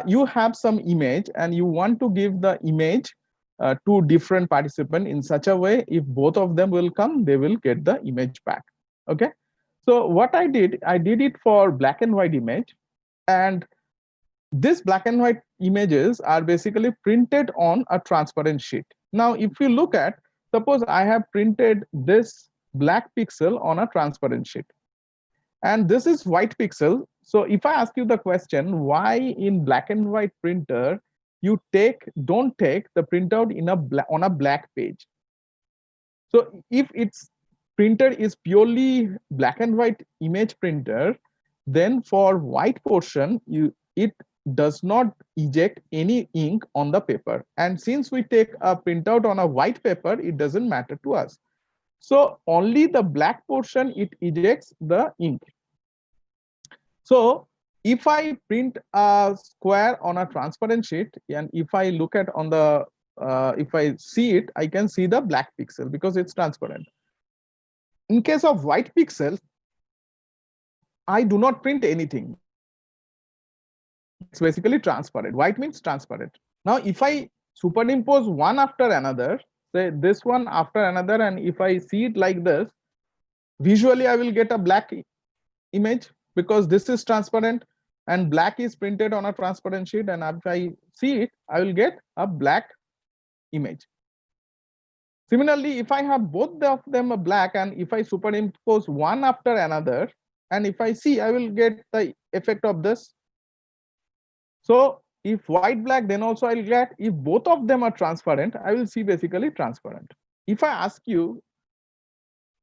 you have some image and you want to give the image to different participants in such a way, if both of them will come, they will get the image back. Okay, so what I did it for black and white image, and these black and white images are basically printed on a transparent sheet. Now, if you look at, suppose I have printed this black pixel on a transparent sheet, and this is white pixel. So if I ask you the question, why in black and white printer you don't take the printout in on a black page? So if it's printer is purely black and white image printer, then for white portion, it does not eject any ink on the paper. And since we take a printout on a white paper, it doesn't matter to us. So only the black portion, it ejects the ink. So if I print a square on a transparent sheet, and if I look at on the, if I see it, I can see the black pixel because it's transparent. In case of white pixel, I do not print anything. It's basically transparent. White means transparent. Now, if I superimpose one after another, say this one after another, and if I see it like this, visually I will get a black image because this is transparent and black is printed on a transparent sheet, and if I see it, I will get a black image. Similarly, if I have both of them a black and if I superimpose one after another, and if I see, I will get the effect of this. So if white black, then also I'll get, if both of them are transparent, I will see basically transparent. If I ask you,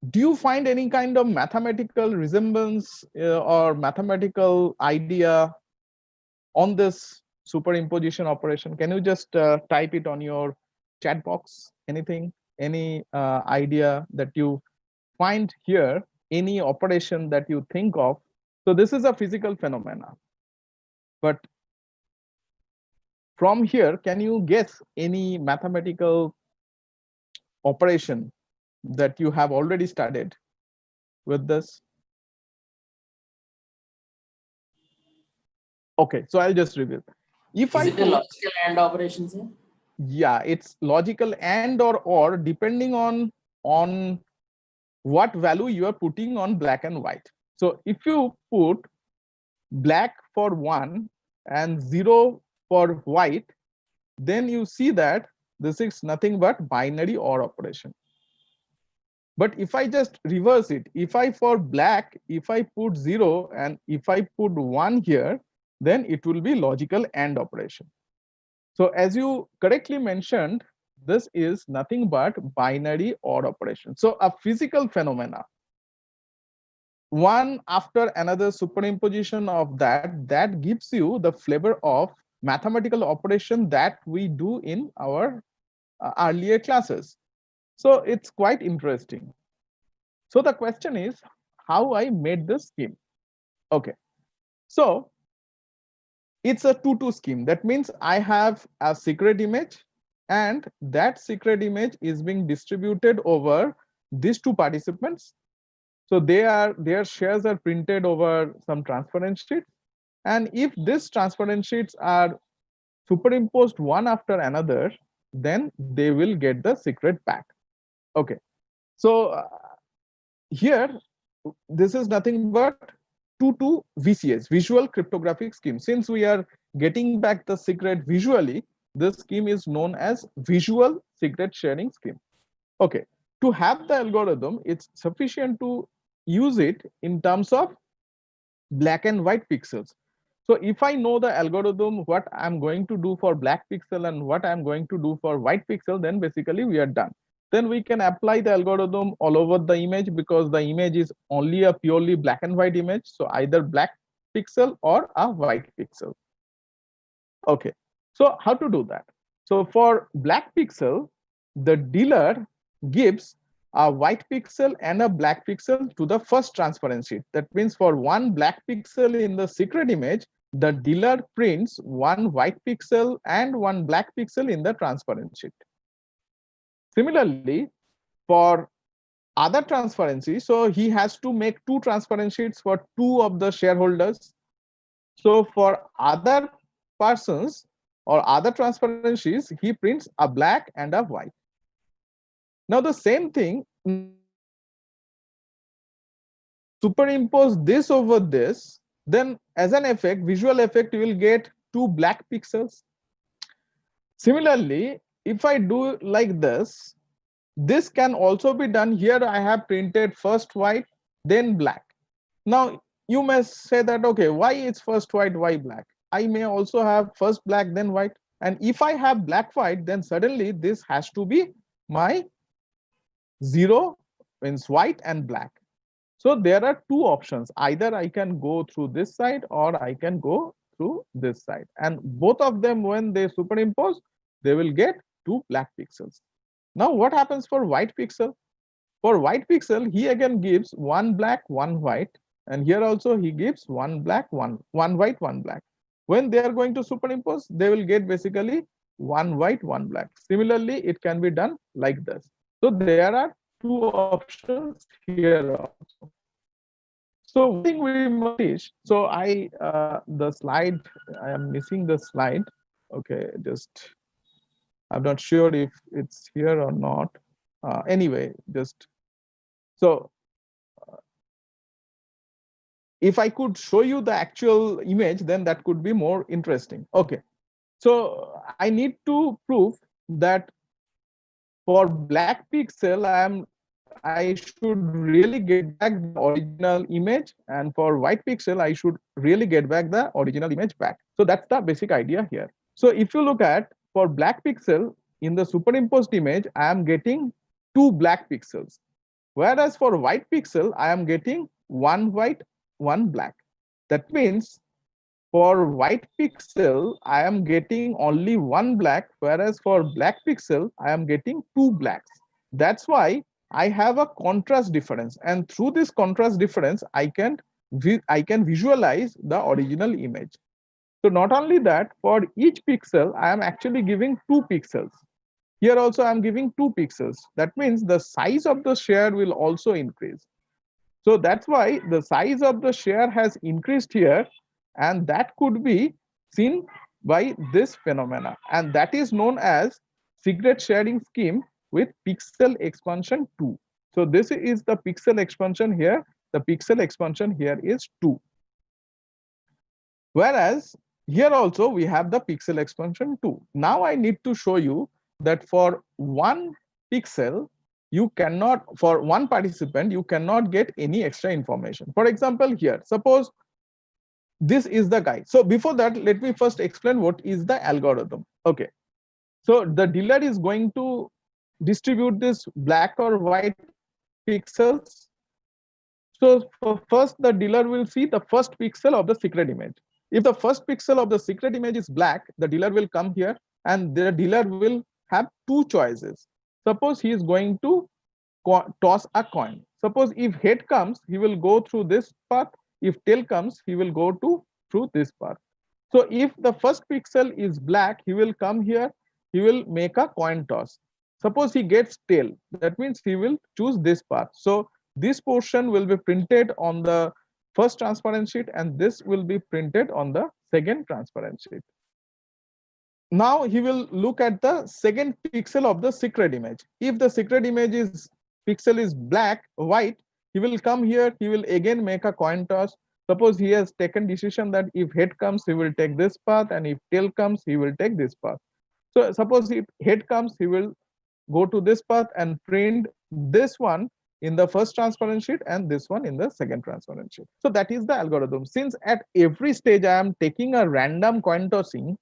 do you find any kind of mathematical resemblance or mathematical idea on this superimposition operation? Can you just type it on your chat box? Anything, any idea that you find here, any operation that you think of? So this is a physical phenomena. But from here, can you guess any mathematical operation that you have already studied with this? Okay, so I'll just reveal. If Is it a logical AND operation, sir? Yeah, it's logical and or depending on what value you are putting on black and white. So if you put black for 1 and 0 for white, then you see that this is nothing but binary OR operation. But if I just reverse it, if I for black, if I put 0 and if I put 1 here, then it will be logical AND operation. So as you correctly mentioned, this is nothing but binary OR operation. So a physical phenomena, one after another superimposition of that gives you the flavor of mathematical operation that we do in our earlier classes. So it's quite interesting. So the question is how I made this scheme. Okay, so it's a 2-2 scheme. That means I have a secret image and that secret image is being distributed over these two participants. So their shares are printed over some transparent sheets. And if these transparent sheets are superimposed one after another, then they will get the secret back. Okay. So here, this is nothing but 2-2 VCS, visual cryptographic scheme. Since we are getting back the secret visually, this scheme is known as visual secret sharing scheme. Okay, to have the algorithm, it's sufficient to use it in terms of black and white pixels. So if I know the algorithm, what I'm going to do for black pixel and what I'm going to do for white pixel, then basically we are done. Then we can apply the algorithm all over the image because the image is only a purely black and white image. So either black pixel or a white pixel. Okay, so how to do that? So for black pixel, the dealer gives a white pixel and a black pixel to the first transparent sheet. That means for one black pixel in the secret image, the dealer prints one white pixel and one black pixel in the transparent sheet. Similarly, for other transparency, so he has to make two transparent sheets for two of the shareholders. So for other persons or other transparent sheets, he prints a black and a white. Now the same thing, superimpose this over this, then as an effect, visual effect, you will get two black pixels. Similarly, if I do like this can also be done. Here I have printed first white, then black. Now you may say that, okay, why it's first white, why black? I may also have first black, then white. And if I have black white, then suddenly this has to be my 0 means white and black. So there are two options. Either I can go through this side or I can go through this side. And both of them, when they superimpose, they will get two black pixels. Now what happens for white pixel? For white pixel, he again gives one black, one white. And here also he gives one black, one white, one black. When they are going to superimpose, they will get basically one white, one black. Similarly, it can be done like this. So there are two options here also. So one thing we must teach. So the slide, I am missing the slide. Okay, just, I'm not sure if it's here or not. Anyway, just, so if I could show you the actual image, then that could be more interesting. Okay, so I need to prove that for black pixel, I should really get back the original image, and for white pixel, I should really get back the original image back. So that's the basic idea here. So if you look at for black pixel in the superimposed image, I am getting 2 black pixels. Whereas for white pixel, I am getting 1 white, 1 black. That means for white pixel, I am getting only 1 black, whereas for black pixel, I am getting 2 blacks. That's why I have a contrast difference, and through this contrast difference, I can visualize the original image. So not only that, for each pixel, I am actually giving 2 pixels. Here also I am giving 2 pixels. That means the size of the share will also increase. So that's why the size of the share has increased here, and that could be seen by this phenomena, and that is known as secret sharing scheme with pixel expansion 2. So this is the pixel expansion here. The pixel expansion here is 2. Whereas here also we have the pixel expansion 2. Now I need to show you that for 1 pixel, you cannot, for one participant, you cannot get any extra information. For example, here, suppose this is the guy. So before that, let me first explain what is the algorithm. Okay. So the dealer is going to distribute this black or white pixels. So first, the dealer will see the first pixel of the secret image. If the first pixel of the secret image is black, the dealer will come here, and the dealer will have 2 choices. Suppose he is going to toss a coin. Suppose if head comes, he will go through this path. If tail comes, he will go through this path. So if the first pixel is black, he will come here, he will make a coin toss. Suppose he gets tail, that means he will choose this path. So this portion will be printed on the first transparent sheet, and this will be printed on the second transparent sheet. Now he will look at the second pixel of the secret image. If the secret image is pixel is black, white, he will come here, he will again make a coin toss. Suppose he has taken decision that if head comes, he will take this path, and if tail comes, he will take this path. So suppose if head comes, he will go to this path and print this one in the first transparent sheet and this one in the second transparent sheet. So that is the algorithm. Since at every stage I am taking a random coin tossing,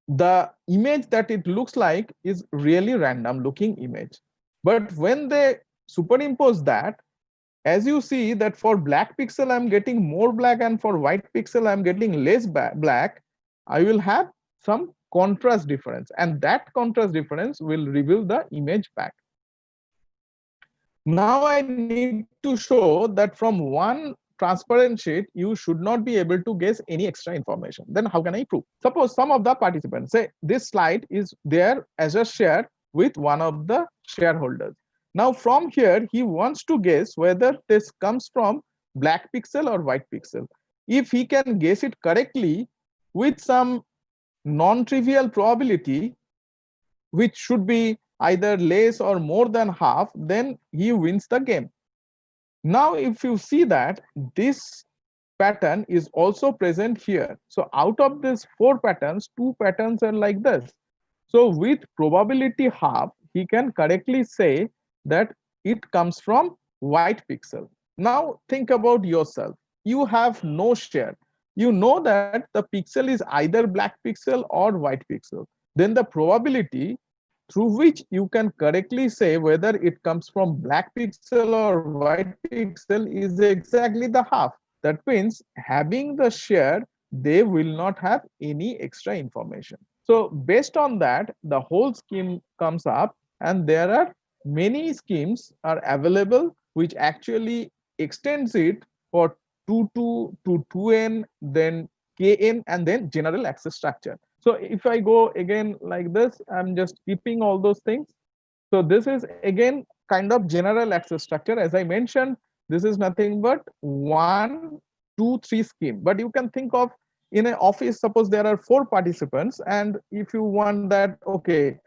the image that it looks like is really random looking image. But when they superimpose that, as you see that for black pixel I'm getting more black, and for white pixel I'm getting less black, I will have some contrast difference, and that contrast difference will reveal the image back. Now I need to show that from one transparent sheet, you should not be able to guess any extra information. Then how can I prove? Suppose some of the participants say this slide is there as a share with one of the shareholders. Now from here, he wants to guess whether this comes from black pixel or white pixel. If he can guess it correctly with some non-trivial probability, which should be either less or more than half, then he wins the game. Now, if you see that this pattern is also present here. So out of these 4 patterns, 2 patterns are like this. So with probability half, he can correctly say that it comes from white pixel. Now think about yourself. You have no share. You know that the pixel is either black pixel or white pixel. Then the probability through which you can correctly say whether it comes from black pixel or white pixel is exactly the half. That means having the share, they will not have any extra information. So based on that, the whole scheme comes up, and there are many schemes are available which actually extends it for 2 to 2n, then kn, and then general access structure. So if I go again like this, I'm just keeping all those things. So this is again kind of general access structure. As I mentioned, this is nothing but 1, 2, 3 scheme. But you can think of in an office, suppose there are 4 participants, and if you want that, okay,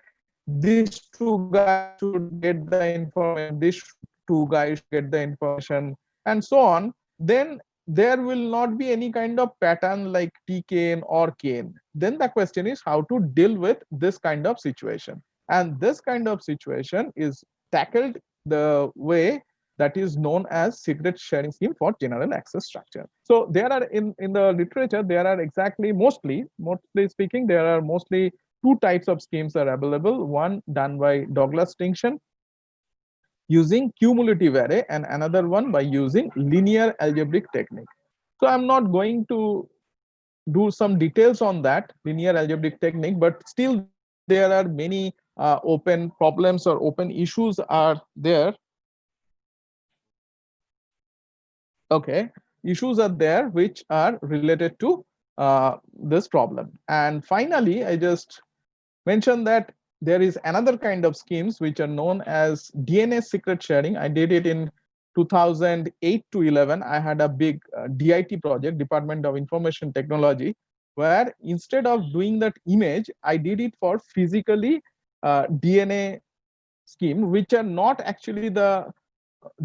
these 2 guys should get the information, these 2 guys get the information, and so on, then there will not be any kind of pattern like tk or kn. Then the question is how to deal with this kind of situation. And this kind of situation is tackled the way that is known as secret sharing scheme for general access structure. So there are in the literature, there are exactly mostly speaking, there are mostly two types of schemes are available. One done by Douglas Stinson using cumulative array, and another one by using linear algebraic technique. So I'm not going to do some details on that linear algebraic technique, but still there are many open problems or open issues are there. Okay, issues are there which are related to this problem. And finally, I just mentioned that there is another kind of schemes which are known as DNA secret sharing. I did it in 2008 to 11. I had a big DIT project, Department of Information Technology, where instead of doing that image, I did it for physically DNA scheme, which are not actually the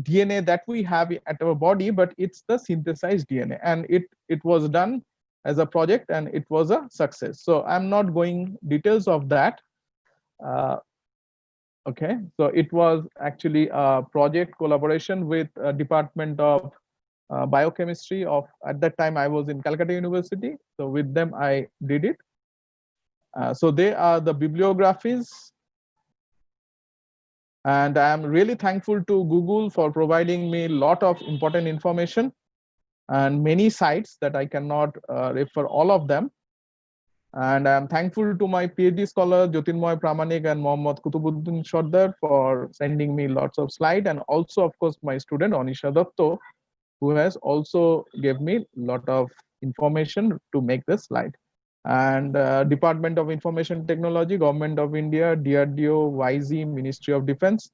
DNA that we have at our body, but it's the synthesized DNA. And it was done as a project and it was a success. So I'm not going details of that. Okay, so it was actually a project collaboration with Department of Biochemistry of, at that time I was in Calcutta University. So with them I did it. So they are the bibliographies. And I am really thankful to Google for providing me a lot of important information and many sites that I cannot refer all of them. And I'm thankful to my PhD scholar Jyotirmoy Pramanik and Mohammad Kutubuddin Sardar for sending me lots of slides, and also of course my student Anisha Datto, who has also gave me a lot of information to make this slide. And Department of Information Technology, Government of India, DRDO, YZ, Ministry of Defense,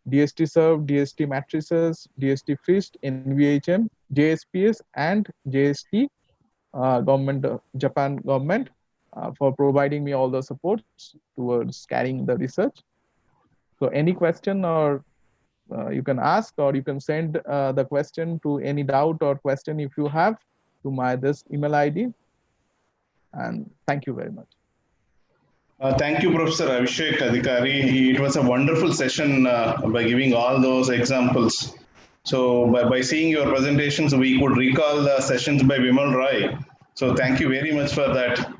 DST Serve, DST Matrices, DST FIST, NVHM, JSPS, and JST, government, Japan government, for providing me all the supports towards carrying the research. So any question, or you can ask, or you can send the question to any doubt or question if you have to my this email ID. And thank you very much. Thank you, Professor Avishek Adhikari. It was a wonderful session by giving all those examples. So by seeing your presentations, we could recall the sessions by Vimal Roy. So thank you very much for that.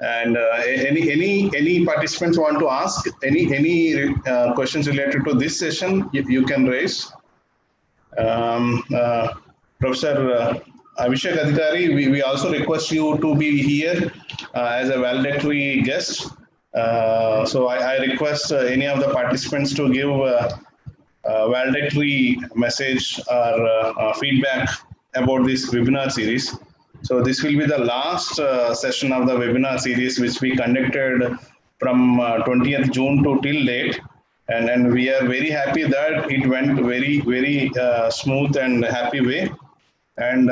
And any participants want to ask any questions related to this session, you can raise. Professor Avishek Adhikari, we also request you to be here as a valedictory guest. So I request any of the participants to give a valedictory message or feedback about this webinar series. So this will be the last session of the webinar series, which we conducted from 20th June to till date. And we are very happy that it went very smooth and happy way. And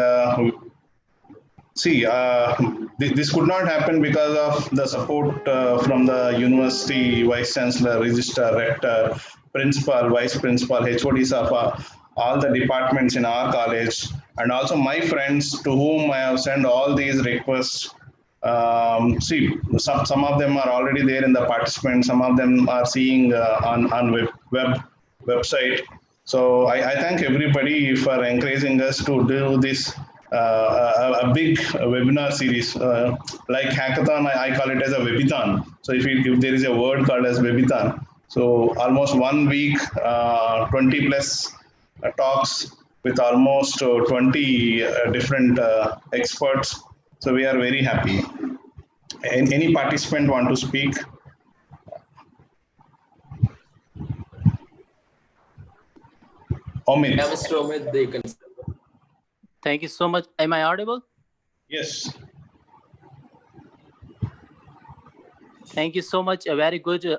this could not happen because of the support from the university, vice chancellor, registrar, rector, principal, vice principal, HODs of all the departments in our college, and also my friends to whom I have sent all these requests. Some of them are already there in the participants, some of them are seeing on website. So I thank everybody for encouraging us to do this a big webinar series. Like hackathon, I call it as a webithon. So if there is a word called as webithon, so almost 1 week, 20 plus talks with almost 20 different experts. So we are very happy. Any participant want to speak? Omid. Yeah, Mr. Omid, you can. Thank you so much. Am I audible? Yes. Thank you so much. A very good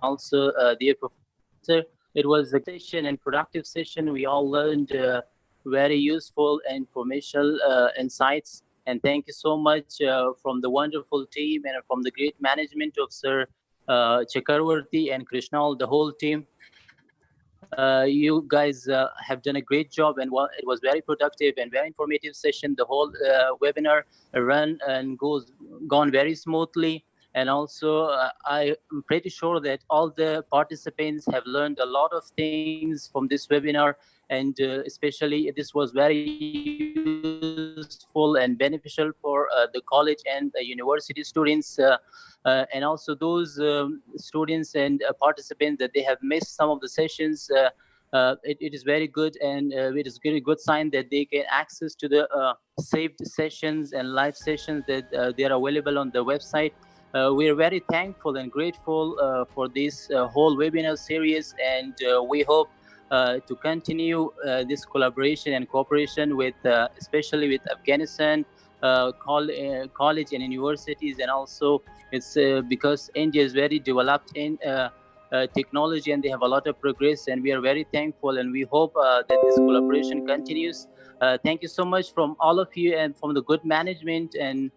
also, dear professor. It was a session and productive session. We all learned very useful and informational insights. And thank you so much from the wonderful team and from the great management of Sir Chakravarti and Krishnal, the whole team. You guys have done a great job, and it was very productive and very informative session. The whole webinar run and gone very smoothly. And also, I'm pretty sure that all the participants have learned a lot of things from this webinar, and especially this was very useful and beneficial for the college and the university students, and also those students and participants that they have missed some of the sessions. It is very good, and it is very good sign that they get access to the saved sessions and live sessions that they are available on the website. We are very thankful and grateful for this whole webinar series, and we hope to continue this collaboration and cooperation with, especially with Afghanistan college and universities, and also it's because India is very developed in technology, and they have a lot of progress, and we are very thankful, and we hope that this collaboration continues. Thank you so much from all of you and from the good management, and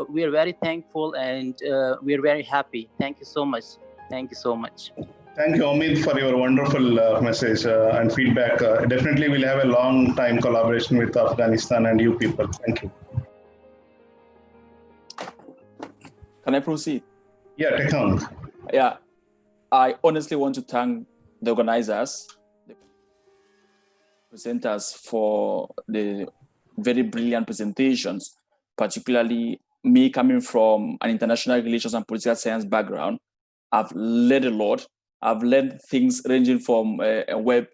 we are very thankful, and we are very happy. Thank you so much. Thank you so much. Thank you, Omid, for your wonderful message and feedback. Definitely, we'll have a long time collaboration with Afghanistan and you people. Thank you. Can I proceed? Yeah, Tekang. Yeah, I honestly want to thank the organizers, the presenters for the very brilliant presentations, particularly me coming from an international relations and political science background. I've learned a lot. I've learned things ranging from web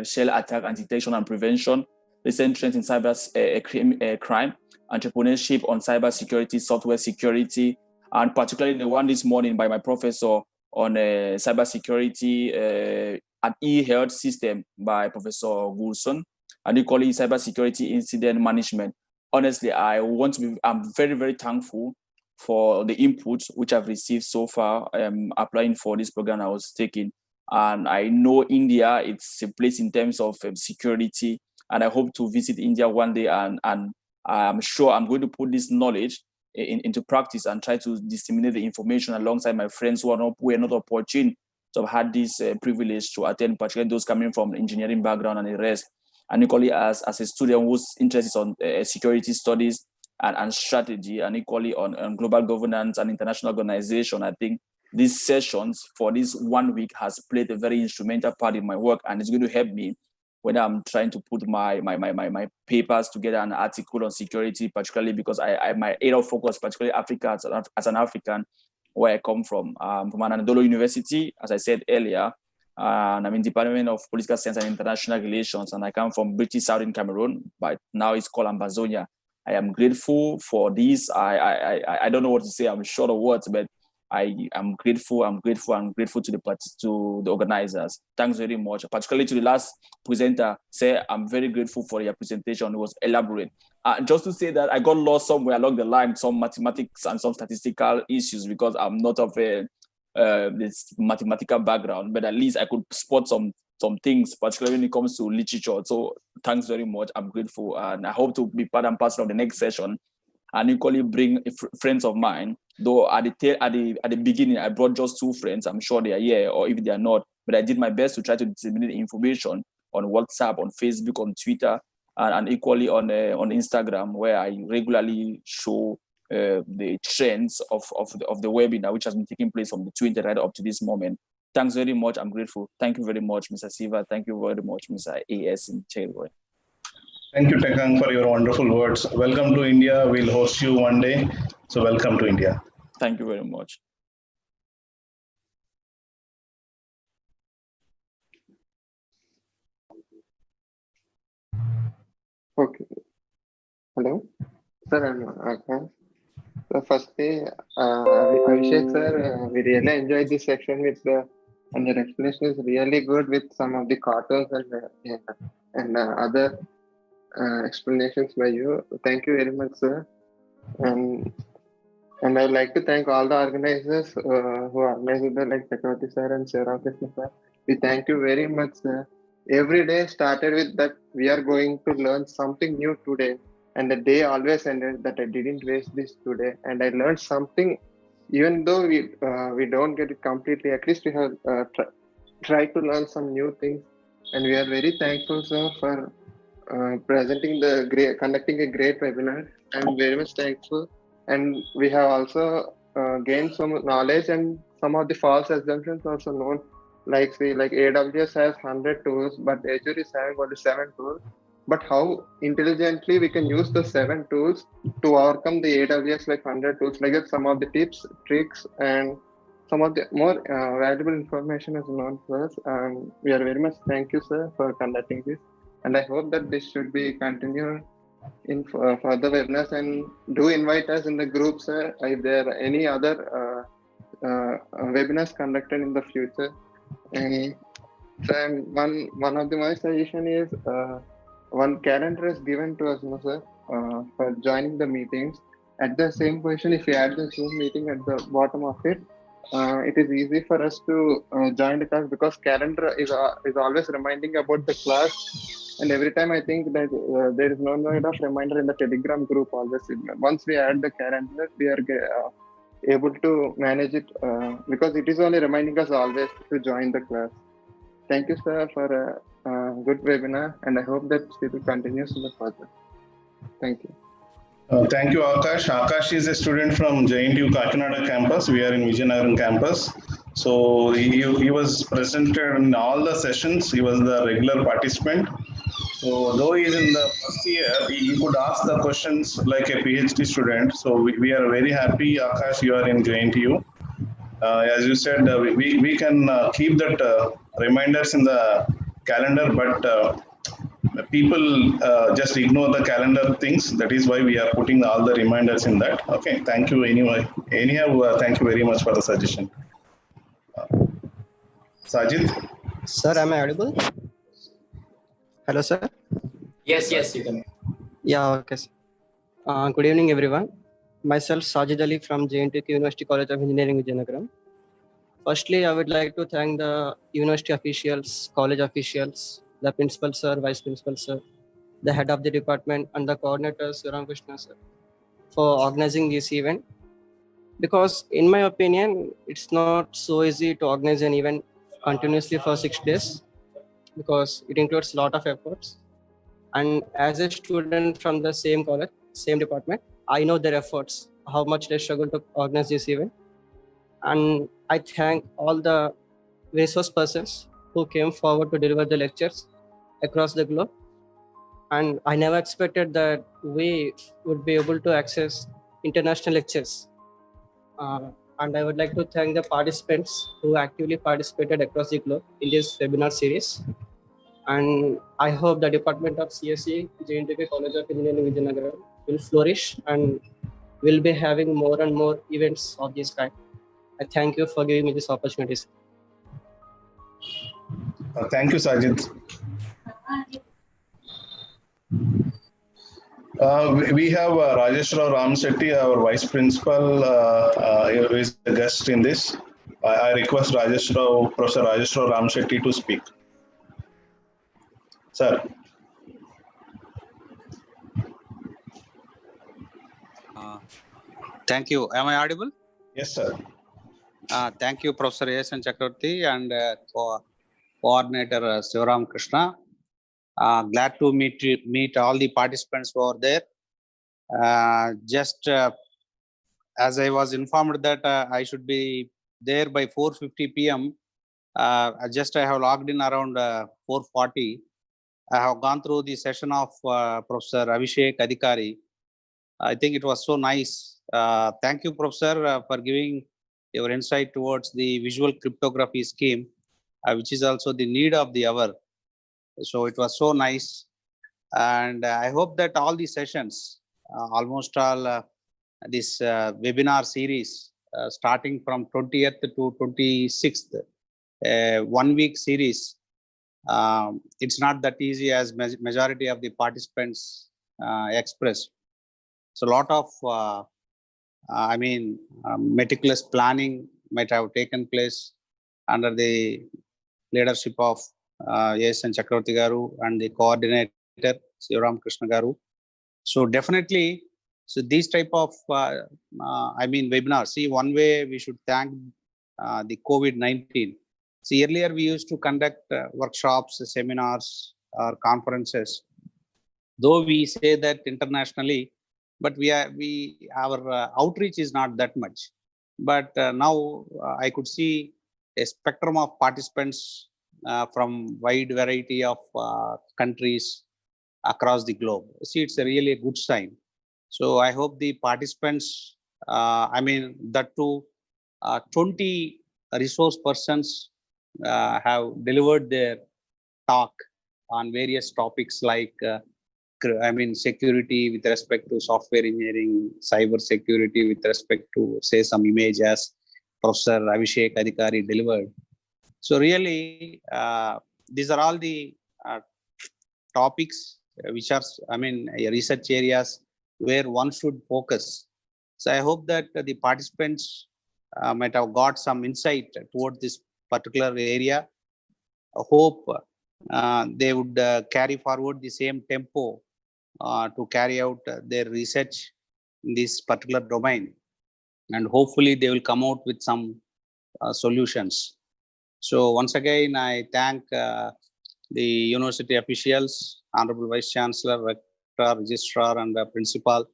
shell attack and detection and prevention, recent trends in cyber crime, entrepreneurship on cyber security, software security, and particularly the one this morning by my professor on cybersecurity and e-health system by Professor Gulson, and equally cybersecurity incident management. Honestly, I'm very, very thankful for the input which I've received so far applying for this program I was taking. And I know India, it's a place in terms of security, and I hope to visit India one day, and I'm sure I'm going to put this knowledge into practice and try to disseminate the information alongside my friends who are not opportune to have had this privilege to attend, particularly those coming from engineering background and the rest. And equally as a student whose interest is on security studies and strategy, and equally on global governance and international organization, I think these sessions for this 1 week has played a very instrumental part in my work, and it's going to help me when I'm trying to put my papers together, an article on security, particularly because my area of focus, particularly Africa as an African, where I come from Anadolu University, as I said earlier, and I'm in Department of Political Science and International Relations, and I come from British Southern Cameroon, but now it's called Ambazonia. I am grateful for this. I don't know what to say. I'm short of words, but I am grateful. I'm grateful to the organizers. Thanks very much. Particularly to the last presenter, I'm very grateful for your presentation. It was elaborate. Just to say that I got lost somewhere along the line, some mathematics and some statistical issues, because I'm not of this mathematical background, but at least I could spot some things, particularly when it comes to literature. So thanks very much. I'm grateful, and I hope to be part and parcel of the next session, and equally bring friends of mine. Though at the beginning, I brought just 2 friends. I'm sure they are here, or if they are not, but I did my best to try to disseminate information on WhatsApp, on Facebook, on Twitter, and equally on Instagram, where I regularly show the trends of the webinar, which has been taking place from the 20th right up to this moment. Thanks very much. I'm grateful. Thank you very much, Mr. Siva. Thank you very much, Mr. A.S. in Chairboy. Thank you, Tekang, for your wonderful words. Welcome to India. We'll host you one day. So welcome to India. Thank you very much. Okay. Hello, sir. I'm Akash. So firstly, Avishek sir, we really enjoyed this section and your explanation is really good with some of the cartoons and other explanations by you. Thank you very much, sir. And I'd like to thank all the organizers who organized the like Chakravarti sir and Sarah Krishna sir. We thank you very much, sir. Every day started with that we are going to learn something new today, and the day always ended that I didn't waste this today, and I learned something. Even though we don't get it completely, at least we have tried to learn some new things, and we are very thankful, sir, for conducting a great webinar. I'm very much thankful, and we have also gain some knowledge, and some of the false assumptions also known. Like say, like AWS has 100 tools, but Azure is having only 7 tools. But how intelligently we can use the 7 tools to overcome the AWS like 100 tools? Like that, some of the tips, tricks, and some of the more valuable information is known to us. And we are very much thank you, sir, for conducting this. And I hope that this should be continued in further webinars, and do invite us in the group, sir, if there are any other webinars conducted in the future. And so one of the my suggestion is one calendar is given to us, no, sir, for joining the meetings. At the same position, if you add the Zoom meeting at the bottom of it, it is easy for us to join the class, because calendar is always reminding about the class. And every time I think that there is no need of reminder in the Telegram group always. Once we add the calendar, we are able to manage it because it is only reminding us always to join the class. Thank you, sir, for a good webinar, and I hope that it will continue in the further. Thank you. Thank you, Akash. Akash is a student from JNTUV Kakinada campus. We are in Vijayanagaram campus. So he was presented in all the sessions. He was the regular participant. So though he is in the first year, he could ask the questions like a PhD student. So we are very happy, Akash, you are in JNTU. As you said, we can keep that reminders in the calendar, but people just ignore the calendar things. That is why we are putting all the reminders in that. Okay, thank you anyway. Anyhow, thank you very much for the suggestion. Sajid? Sir, am I audible? Hello, sir. Yes, you can. Yeah, okay, sir. Good evening, everyone. Myself, Sajid Ali from JNTUV University College of Engineering, Vijayanagaram. Firstly, I would like to thank the university officials, college officials, the principal sir, vice principal sir, the head of the department, and the coordinator, Ram Krishna sir, for organizing this event. Because in my opinion, it's not so easy to organize an event continuously for 6 days, because it includes a lot of efforts. And as a student from the same college, same department, I know their efforts, how much they struggle to organize this event. And I thank all the resource persons who came forward to deliver the lectures across the globe. And I never expected that we would be able to access international lectures. And I would like to thank the participants who actively participated across the globe in this webinar series. And I hope the Department of CSE, JNTUV College of Engineering, Vijayanagaram will flourish and will be having more and more events of this kind. I thank you for giving me this opportunity. Thank you, Sajid. We have Rajesh Rao Ramsetti, our vice principal, who is the guest in this. I request Professor Rajesh Rao Ramsetti to speak. Sir. Thank you. Am I audible? Yes, sir. Thank you, Professor S.N. Chakravarti and coordinator Ram Krishna. Glad to meet all the participants who are there. Just as I was informed that I should be there by 4:50 p.m. I have logged in around 4:40. I have gone through the session of Professor Avishek Adhikari. I think it was so nice. Thank you, Professor, for giving your insight towards the visual cryptography scheme, which is also the need of the hour. So it was so nice. And I hope that all the sessions, almost all this webinar series, starting from 20th to 26th, 1 week series, it's not that easy as majority of the participants expressed. So a lot of, meticulous planning might have taken place under the leadership of S.N. Chakravarti Garu and the coordinator, Ram Krishna Garu. So definitely, so these type of, webinars, see, one way we should thank the COVID-19. See, earlier we used to conduct workshops, seminars, or conferences. Though we say that internationally, but our outreach is not that much. But now I could see a spectrum of participants from wide variety of countries across the globe. See, it's a really a good sign. So I hope the participants, that too, 20 resource persons have delivered their talk on various topics like security with respect to software engineering, cyber security with respect to, say, some image as Professor Avishek Adhikari delivered. So really, these are all the topics which are, research areas where one should focus. So I hope that the participants might have got some insight toward this particular area. I hope they would carry forward the same tempo to carry out their research in this particular domain, and hopefully they will come out with some solutions. So once again, I thank the university officials, Honorable Vice Chancellor, Rector, Registrar, and the Principal,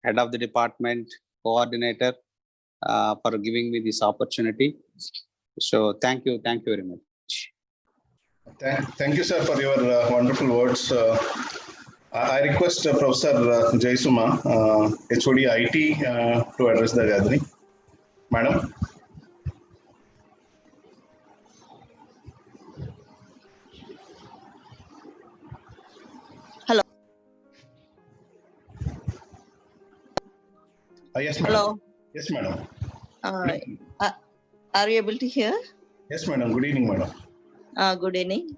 Head of the Department, Coordinator, for giving me this opportunity. So thank you very much. Thank you, sir, for your wonderful words. I request Professor Jaisuma, HOD IT, to address the gathering. Madam. Hello. Yes, madam. Hello. Yes, madam. Are you able to hear? Yes, madam. Good evening, madam. Good evening.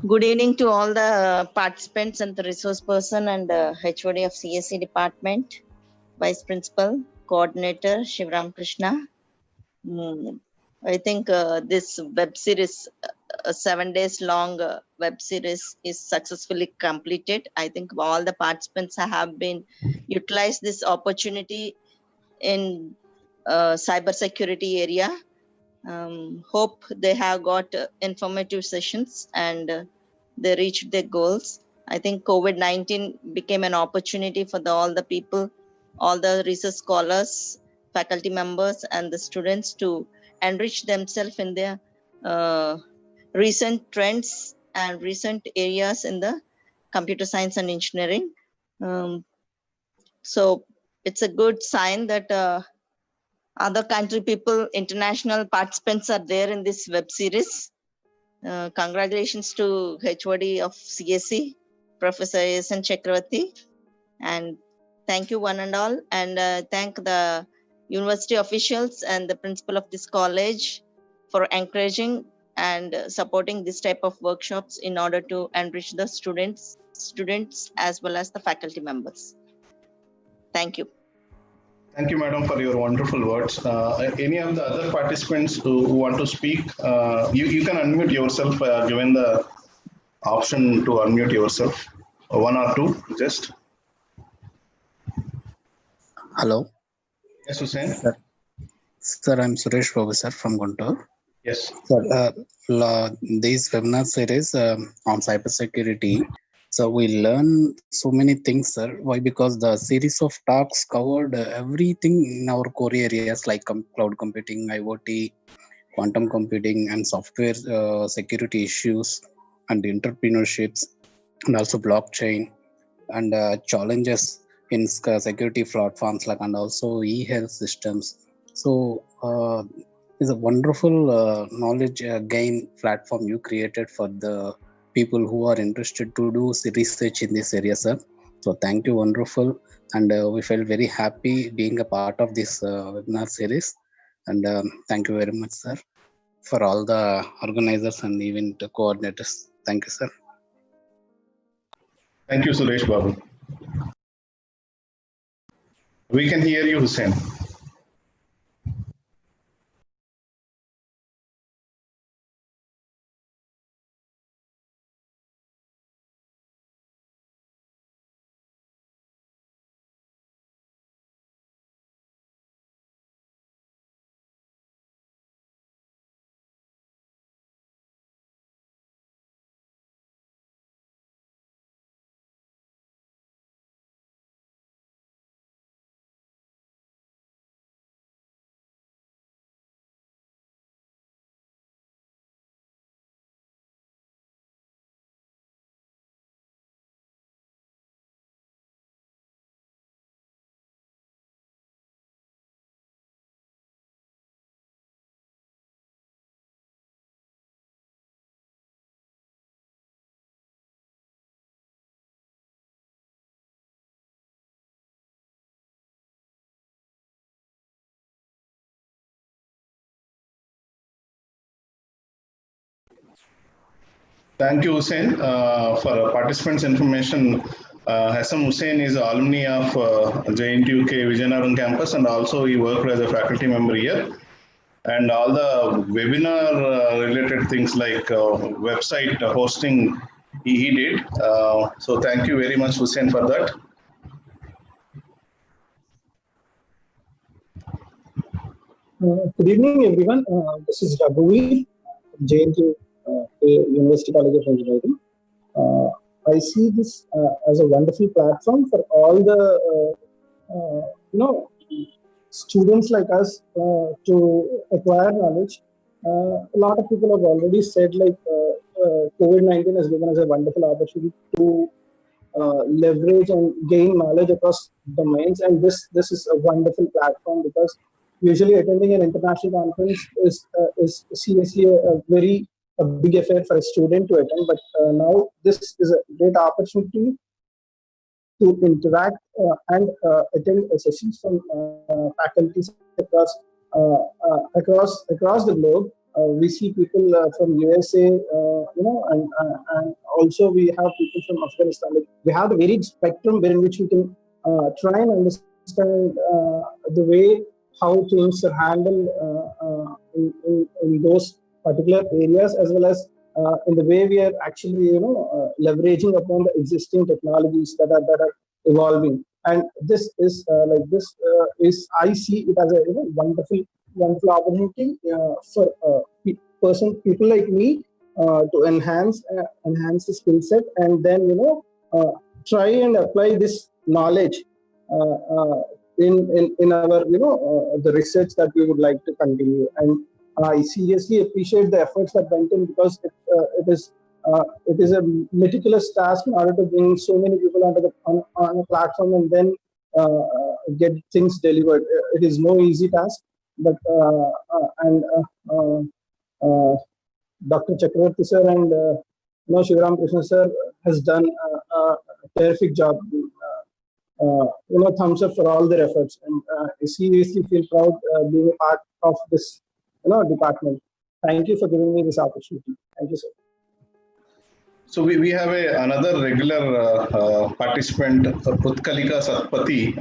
Good evening to all the participants and the resource person and HOD of CSE department, Vice Principal, Coordinator, Shivram Krishna. I think this web series, a 7 days long web series is successfully completed. I think all the participants have been utilized this opportunity in cybersecurity area. Hope they have got informative sessions and they reached their goals. I think COVID-19 became an opportunity for all the people, all the research scholars, faculty members, and the students to enrich themselves in their recent trends and recent areas in the computer science and engineering. So it's a good sign that other country people, international participants are there in this web series. Congratulations to HOD of CSE, Professor S.N. Chakravarti, and thank you one and all, and thank the university officials and the principal of this college for encouraging and supporting this type of workshops in order to enrich the students as well as the faculty members. Thank you. Thank you, madam, for your wonderful words. Any of the other participants who want to speak, you can unmute yourself, given the option to unmute yourself. One or two, just. Hello. Yes, Hussein. Sir, I'm Suresh Babu, sir, from Guntur. Yes. Sir, this webinar series on cybersecurity. So we learn so many things, sir. Why? Because the series of talks covered everything in our core areas like cloud computing, IoT, quantum computing, and software security issues, and entrepreneurships, and also blockchain, and challenges in security platforms, like, and also e-health systems. So it's a wonderful knowledge gain platform you created for the people who are interested to do research in this area, sir. So thank you, wonderful, and we felt very happy being a part of this webinar series. And thank you very much, sir, for all the organizers and event coordinators. Thank you, sir. Thank you, Suresh Babu. We can hear you, Hussein. Thank you, Hussein. For participants' information, Hassam Hussein is alumni of JNTUK Vijayanagar campus, and also he worked as a faculty member here. And all the webinar related things like website hosting, he did. So thank you very much, Hussein, for that. Good evening, everyone. This is Raghuveer from JNTUV University College of Engineering. I see this as a wonderful platform for all the students like us to acquire knowledge. A lot of people have already said like COVID-19 has given us a wonderful opportunity to leverage and gain knowledge across domains, and this is a wonderful platform because usually attending an international conference is seriously a big affair for a student to attend, but now this is a great opportunity to interact and attend sessions from faculties across the globe. We see people from USA, and also we have people from Afghanistan. Like, we have a varied spectrum wherein which we can try and understand the way how things are handled in those particular areas, as well as in the way we are actually leveraging upon the existing technologies that are evolving. And this is I see it as a wonderful opportunity for people like me to enhance the skill set, and then try and apply this knowledge in our the research that we would like to continue. And I seriously appreciate the efforts that went in, because it is a meticulous task in order to bring so many people on a platform and then get things delivered. It is no easy task, but Dr. Chakravarti sir and Shivaram Krishna sir has done a terrific job. Thumbs up for all their efforts, and I seriously feel proud being a part of this department. Thank you for giving me this opportunity. Thank you, sir. So we have another regular participant, Utkalika Satpathy.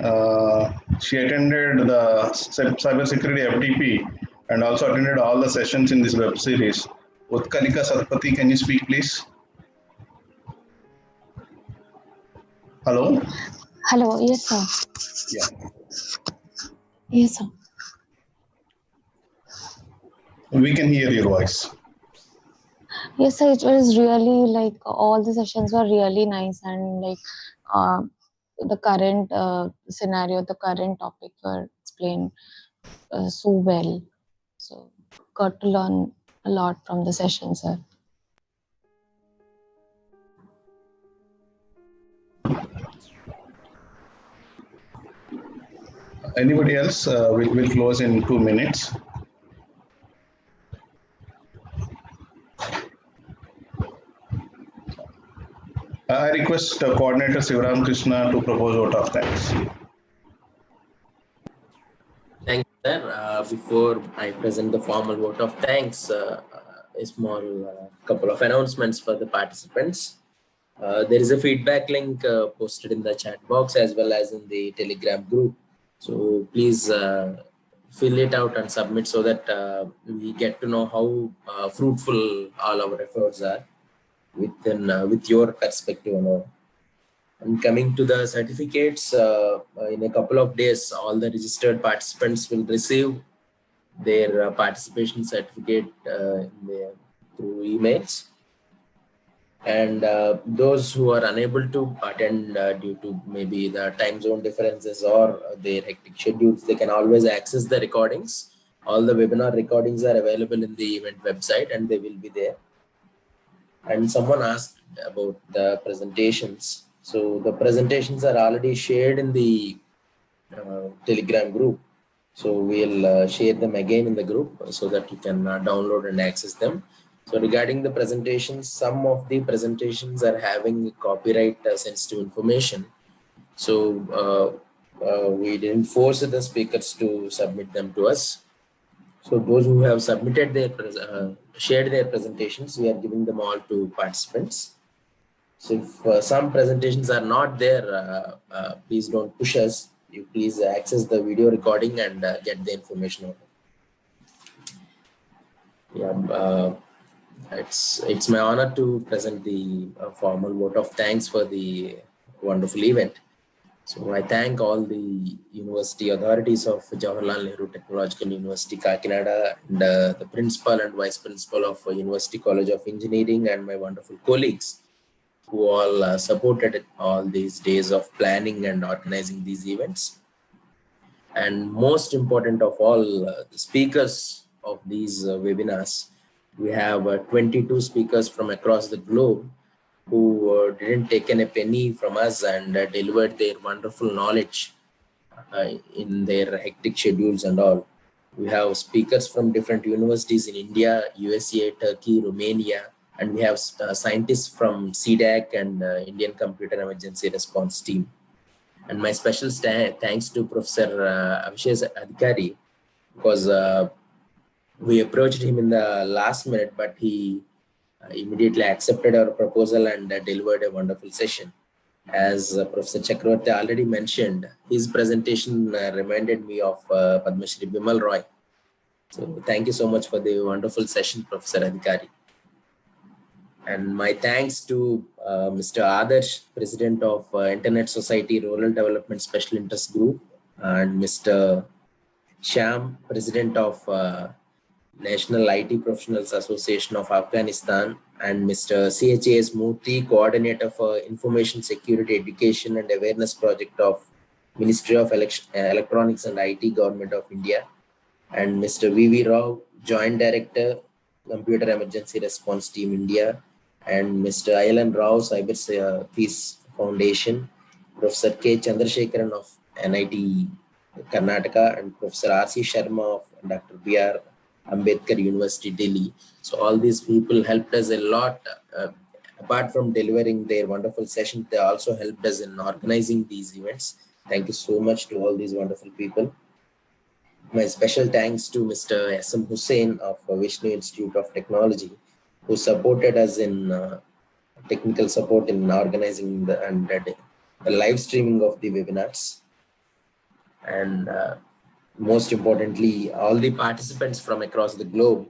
She attended the cybersecurity FTP and also attended all the sessions in this web series. Utkalika Satpathy, can you speak, please? Hello? Hello, yes, sir. Yeah. Yes, sir. We can hear your voice. Yes, sir, it was really like all the sessions were really nice, and like the current scenario, the current topic were explained so well. So got to learn a lot from the session, sir. Anybody else? We'll close in 2 minutes. I request Coordinator Sivaram Krishna to propose vote of thanks. Thank you, sir. Before I present the formal vote of thanks, a small couple of announcements for the participants. There is a feedback link posted in the chat box as well as in the Telegram group. So please fill it out and submit so that we get to know how fruitful all our efforts are with your perspective and all. And coming to the certificates, in a couple of days, all the registered participants will receive their participation certificate through emails. And those who are unable to attend due to maybe the time zone differences or their hectic schedules, they can always access the recordings. All the webinar recordings are available in the event website and they will be there. And someone asked about the presentations. So the presentations are already shared in the Telegram group. So we'll share them again in the group so that you can download and access them. So regarding the presentations, some of the presentations are having copyright sensitive information. So we didn't force the speakers to submit them to us. So those who have submitted their shared their presentations. We are giving them all to participants. So if some presentations are not there, please don't push us. You please access the video recording and get the information out. Yeah, it's my honor to present the formal vote of thanks for the wonderful event. So I thank all the university authorities of Jawaharlal Nehru Technological University, Kakinada, and the principal and vice principal of University College of Engineering, and my wonderful colleagues who all supported all these days of planning and organizing these events. And most important of all, the speakers of these webinars. We have 22 speakers from across the globe who didn't take in a penny from us and delivered their wonderful knowledge in their hectic schedules and all. We have speakers from different universities in India, USA, Turkey, Romania, and we have scientists from CDAC and Indian Computer Emergency Response Team. And my special thanks to Professor Avishek Adhikari, because we approached him in the last minute, but he immediately accepted our proposal and delivered a wonderful session. As Professor Chakravarti already mentioned, his presentation reminded me of Padma Shri Bimal Roy. So thank you so much for the wonderful session, Professor Adhikari. And my thanks to Mr. Adarsh, President of Internet Society Rural Development Special Interest Group, and Mr. Sham, President of National IT Professionals Association of Afghanistan, and Mr. CHAS Murthy, Coordinator for Information Security Education and Awareness Project of Ministry of Electronics and IT, Government of India, and Mr. V.V. Rao, Joint Director, Computer Emergency Response Team India, and Mr. Ayan Rao, Cyber Peace Foundation, Professor K. Chandrasekharan of NIT Karnataka, and Professor R.C. Sharma of Dr. B.R. Ambedkar University, Delhi. So all these people helped us a lot. Apart from delivering their wonderful session, they also helped us in organizing these events. Thank you so much to all these wonderful people. My special thanks to Mr. S.M. Hussain of Vishnu Institute of Technology, who supported us in technical support in organizing the live streaming of the webinars. And most importantly, all the participants from across the globe,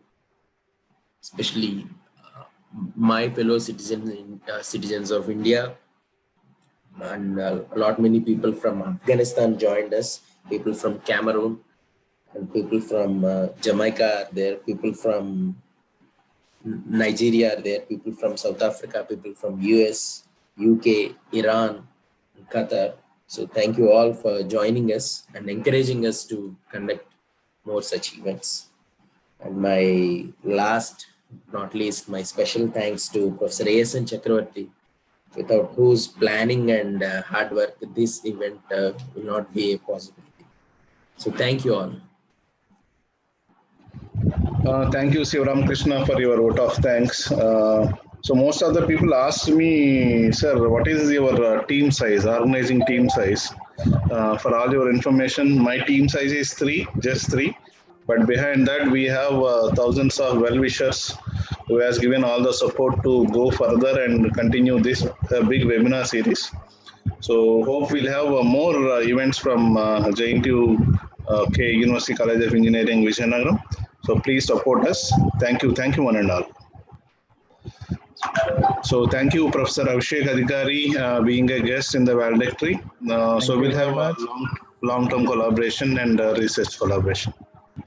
especially my fellow citizens of India, and many people from Afghanistan joined us, people from Cameroon, and people from Jamaica are there, people from Nigeria are there, people from South Africa, people from US, UK, Iran, and Qatar. So thank you all for joining us and encouraging us to conduct more such events. And my last, not least, my special thanks to Professor A.S.N. Chakravarti, without whose planning and hard work, this event will not be a possibility. So thank you all. Thank you, Sivaram Krishna, for your vote of thanks. So most of the people asked me, sir, what is your team size, organizing team size? For all your information, my team size is just three. But behind that, we have thousands of well-wishers who has given all the support to go further and continue this big webinar series. So hope we'll have more events from JNTUV University College of Engineering, Vizianagaram. So please support us. Thank you one and all. So thank you, Professor Avishek Adhikari, being a guest in the valedictory. So we'll have a long-term collaboration and research collaboration.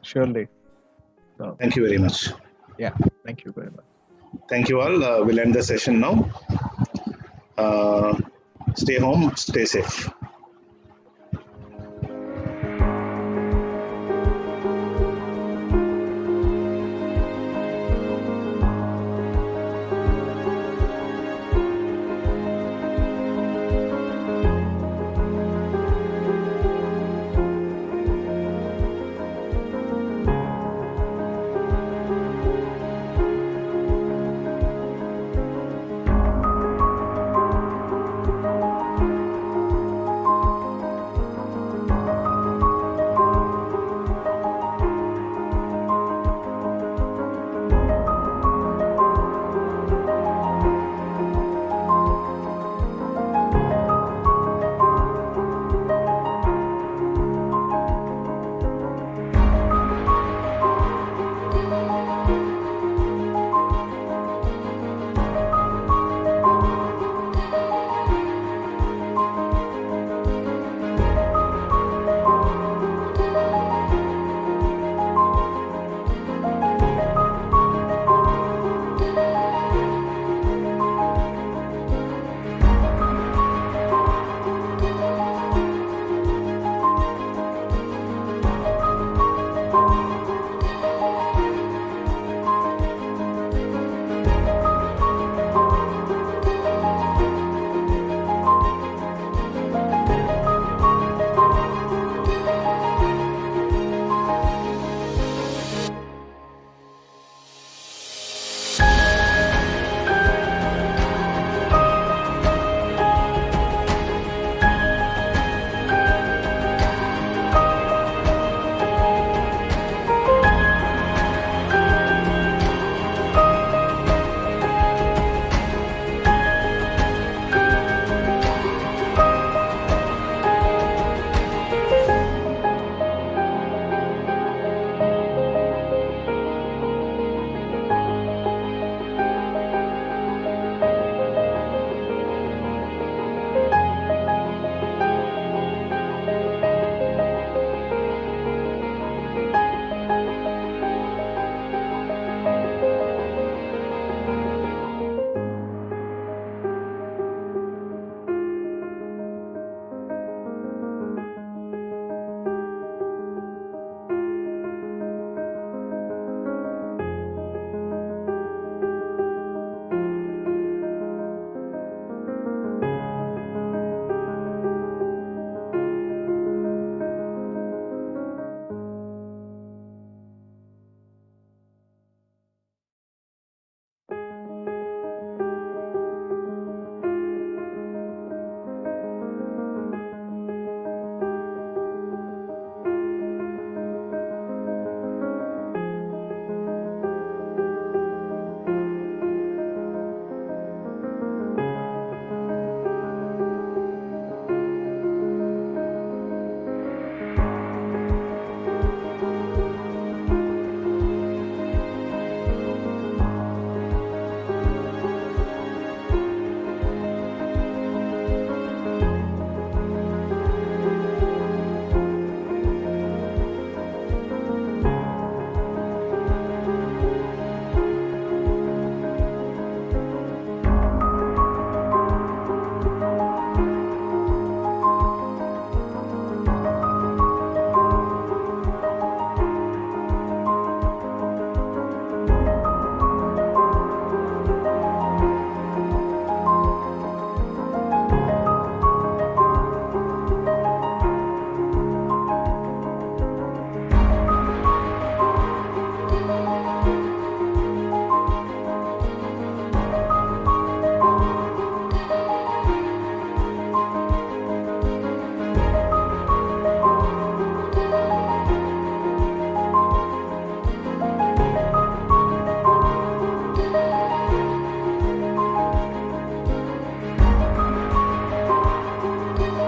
Surely. So, thank you very much. Yeah, thank you very much. Thank you all. We'll end the session now. Stay home, stay safe.